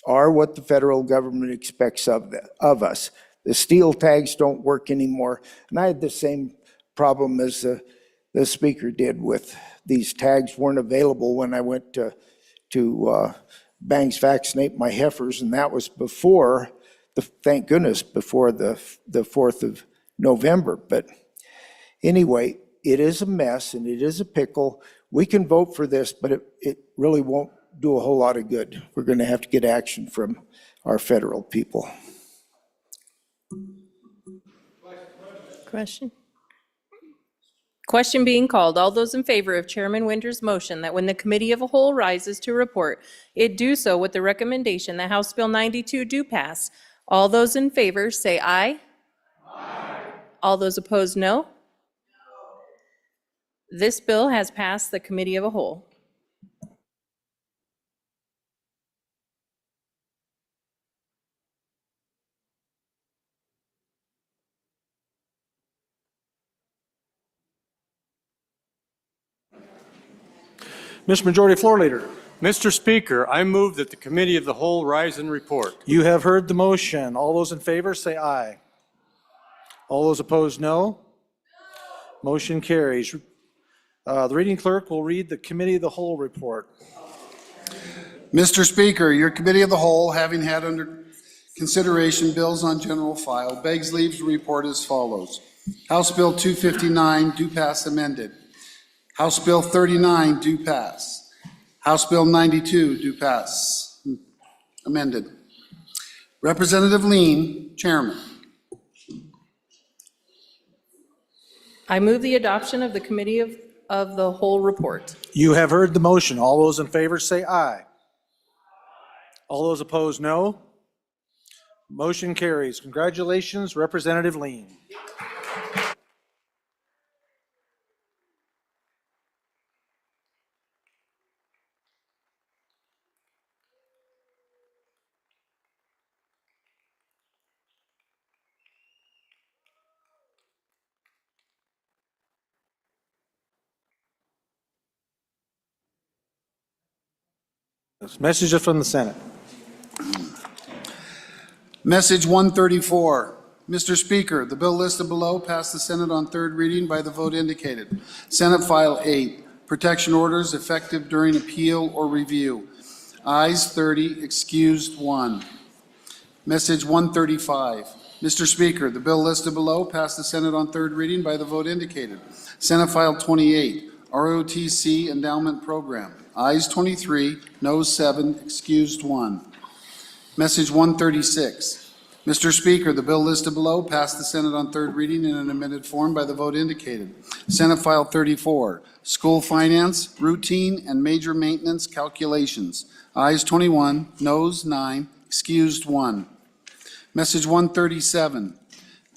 are what the federal government expects of us. The steel tags don't work anymore. And I had the same problem as the speaker did with these tags weren't available when I went to Banks vaccinate my heifers, and that was before, thank goodness, before the 4th of November. But anyway, it is a mess and it is a pickle. We can vote for this, but it really won't do a whole lot of good. We're going to have to get action from our federal people. Question being called. All those in favor of Chairman Winter's motion that when the committee of a whole rises to report, it do so with the recommendation that House Bill 92 do pass. All those in favor say aye. Aye. All those opposed, no. This bill has passed the committee of a whole. Mr. Majority Floor Leader. Mr. Speaker, I move that the committee of the whole rise and report. You have heard the motion. All those in favor say aye. All those opposed, no. Motion carries. The reading clerk will read the committee of the whole report. Mr. Speaker, your committee of the whole, having had under consideration bills on general file, begs leave to report as follows. House Bill 259, do pass amended. House Bill 39, do pass. House Bill 92, do pass amended. Representative Lean, Chairman. I move the adoption of the committee of the whole report. You have heard the motion. All those in favor say aye. All those opposed, no. Motion carries. Congratulations, Representative Lean. Messages from the Senate. Message 134. Mr. Speaker, the bill listed below passed the Senate on third reading by the vote indicated. Senate File 8, protection orders effective during appeal or review. Ayes 30, excused 1. Message 135. Mr. Speaker, the bill listed below passed the Senate on third reading by the vote indicated. Senate File 28, ROTC Endowment Program. Ayes 23, noes 7, excused 1. Message 136. Mr. Speaker, the bill listed below passed the Senate on third reading in an amended form by the vote indicated. Senate File 34, School Finance, Routine and Major Maintenance Calculations. Ayes 21, noes 9, excused 1. Message 137.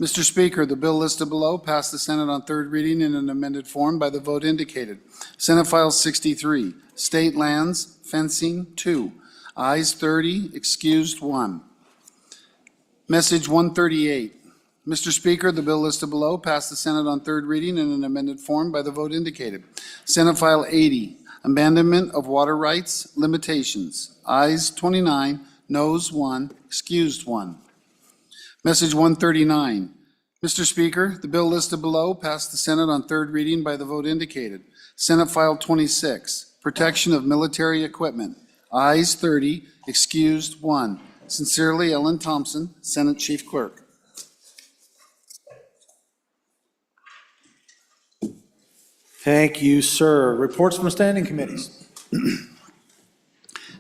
Mr. Speaker, the bill listed below passed the Senate on third reading in an amended form by the vote indicated. Senate File 63, State Lands, Fencing 2. Ayes 30, excused 1. Message 138. Mr. Speaker, the bill listed below passed the Senate on third reading in an amended form by the vote indicated. Senate File 80, Abandonment of Water Rights Limitations. Ayes 29, noes 1, excused 1. Message 139. Mr. Speaker, the bill listed below passed the Senate on third reading by the vote indicated. Senate File 26, Protection of Military Equipment. Ayes 30, excused 1. Sincerely, Ellen Thompson, Senate Chief Clerk. Thank you, sir. Reports from standing committees.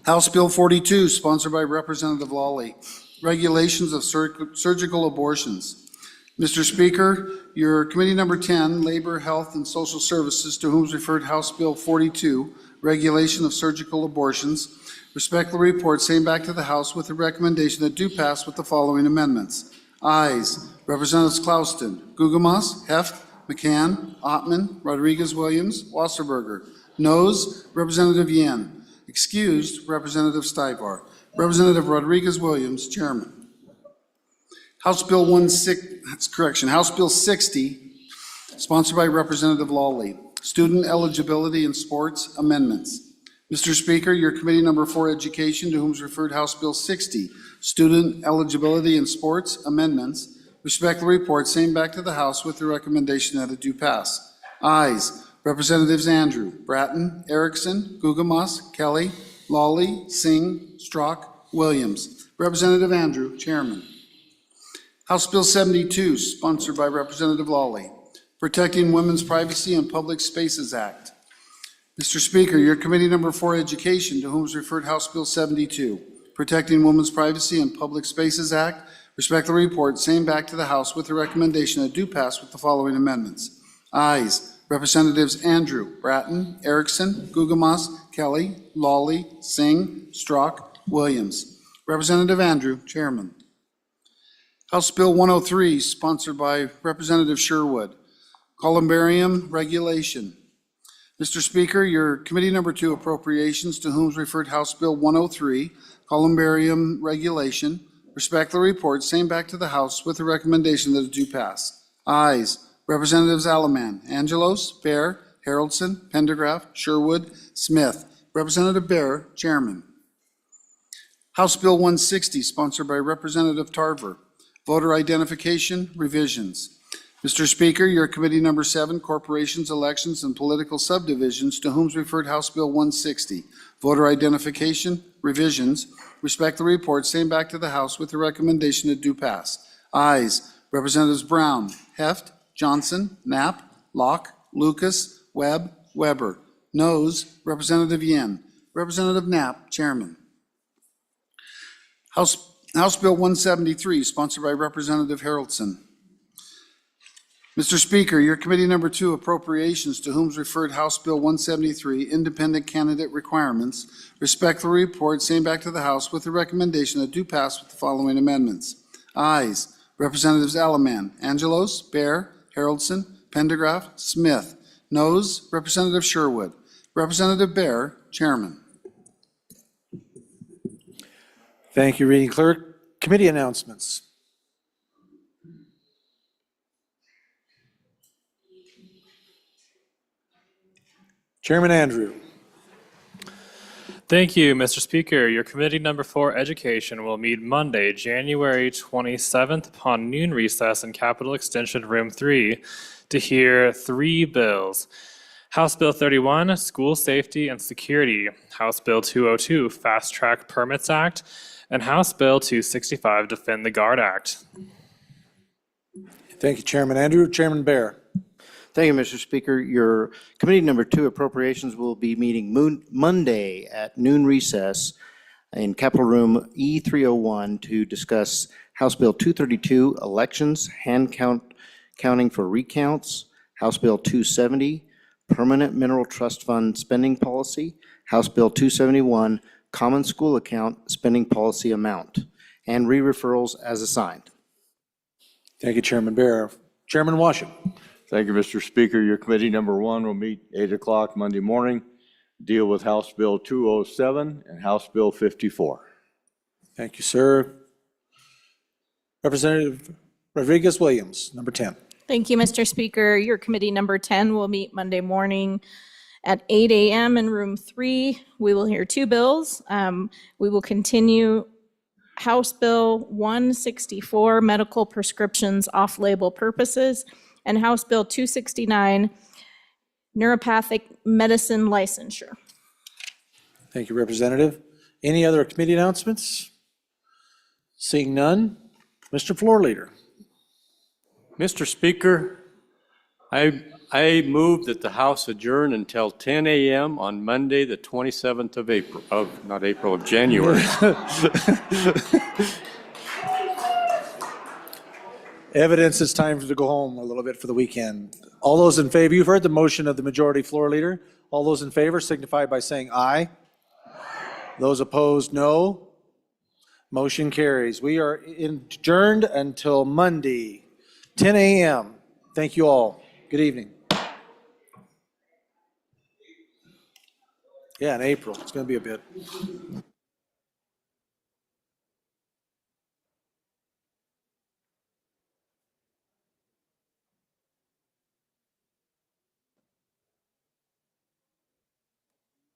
House Bill 42, sponsored by Representative Lawley, regulations of surgical abortions. Mr. Speaker, your committee number 10, Labor, Health, and Social Services, to whom is referred House Bill 42, regulation of surgical abortions, respectfully report same back to the House with the recommendation that do pass with the following amendments. Ayes, Representatives Klauston, Gugemas, Heft, McCann, Ottman, Rodriguez-Williams, Wasserberger. Noes, Representative Yan. Excused, Representative Stivar. Representative Rodriguez-Williams, Chairman. House Bill 60, sponsored by Representative Lawley, Student Eligibility in Sports Amendments. Mr. Speaker, your committee number 4, Education, to whom is referred House Bill 60, Student Eligibility in Sports Amendments, respectfully report same back to the House with the recommendation that it do pass. Ayes, Representatives Andrew, Bratton, Erickson, Gugemas, Kelly, Lawley, Singh, Strzok, Williams. Representative Andrew, Chairman. House Bill 72, sponsored by Representative Lawley, Protecting Women's Privacy in Public Spaces Act. Mr. Speaker, your committee number 4, Education, to whom is referred House Bill 72, Protecting Women's Privacy in Public Spaces Act, respectfully report same back to the House with the recommendation that do pass with the following amendments. Ayes, Representatives Andrew, Bratton, Erickson, Gugemas, Kelly, Lawley, Singh, Strzok, Williams. Representative Andrew, Chairman. House Bill 103, sponsored by Representative Sherwood, Columbarium Regulation. Mr. Speaker, your committee number 2, Appropriations, to whom is referred House Bill 103, Columbarium Regulation, respectfully report same back to the House with the recommendation that it do pass. Ayes, Representatives Alaman, Angelos, Bear, Haroldson, Pendergraft, Sherwood, Smith. Representative Bear, Chairman. House Bill 160, sponsored by Representative Tarver, Voter Identification Revisions. Mr. Speaker, your committee number 7, Corporations, Elections, and Political Subdivisions, to whom is referred House Bill 160, Voter Identification Revisions, respectfully report same back to the House with the recommendation that do pass. Ayes, Representatives Brown, Heft, Johnson, Knapp, Locke, Lucas, Webb, Weber. Noes, Representative Yen. Representative Knapp, Chairman. House Bill 173, sponsored by Representative Haroldson. Mr. Speaker, your committee number 2, Appropriations, to whom is referred House Bill 173, Independent Candidate Requirements, respectfully report same back to the House with the recommendation that do pass with the following amendments. Ayes, Representatives Alaman, Angelos, Bear, Haroldson, Pendergraft, Smith. Noes, Representative Sherwood. Representative Bear, Chairman. Thank you, Reading Clerk. Committee announcements. Chairman Andrew. Thank you, Mr. Speaker. Your committee number 4, Education, will meet Monday, January 27th upon noon recess in Capitol Extension Room 3 to hear 3 bills. House Bill 31, School Safety and Security, House Bill 202, Fast Track Permits Act, and House Bill 265, Defend the Guard Act. Thank you, Chairman Andrew. Chairman Bear. Thank you, Mr. Speaker. Your committee number 2, Appropriations, will be meeting Monday at noon recess in Capitol Room E301 to discuss House Bill 232, Elections, counting for recounts, House Bill 270, Permanent Mineral Trust Fund Spending Policy, House Bill 271, Common School Account Spending Policy Amount, and re-referrals as assigned. Thank you, Chairman Bear. Chairman Washington. Thank you, Mr. Speaker. Your committee number 1 will meet 8 o'clock Monday morning, deal with House Bill 207 and House Bill 54. Thank you, sir. Representative Rodriguez-Williams, number 10. Thank you, Mr. Speaker. Your committee number 10 will meet Monday morning at 8 a.m. in room 3. We will hear 2 bills. We will continue House Bill 164, Medical Prescriptions Off-Label Purposes, and House Bill 269, Neuropathic Medicine Licensure. Thank you, Representative. Any other committee announcements? Seeing none, Mr. Floor Leader. Mr. Speaker, I I move that the House adjourn until 10 a.m. on Monday, the 27th of April, of January. Evidence it's time to go home a little bit for the weekend. All those in favor, you've heard the motion of the majority floor leader. All those in favor signify by saying aye. Those opposed, no. Motion carries. We are adjourned until Monday, 10 a.m. Thank you all. Good evening. Yeah, in April. It's going to be a bit.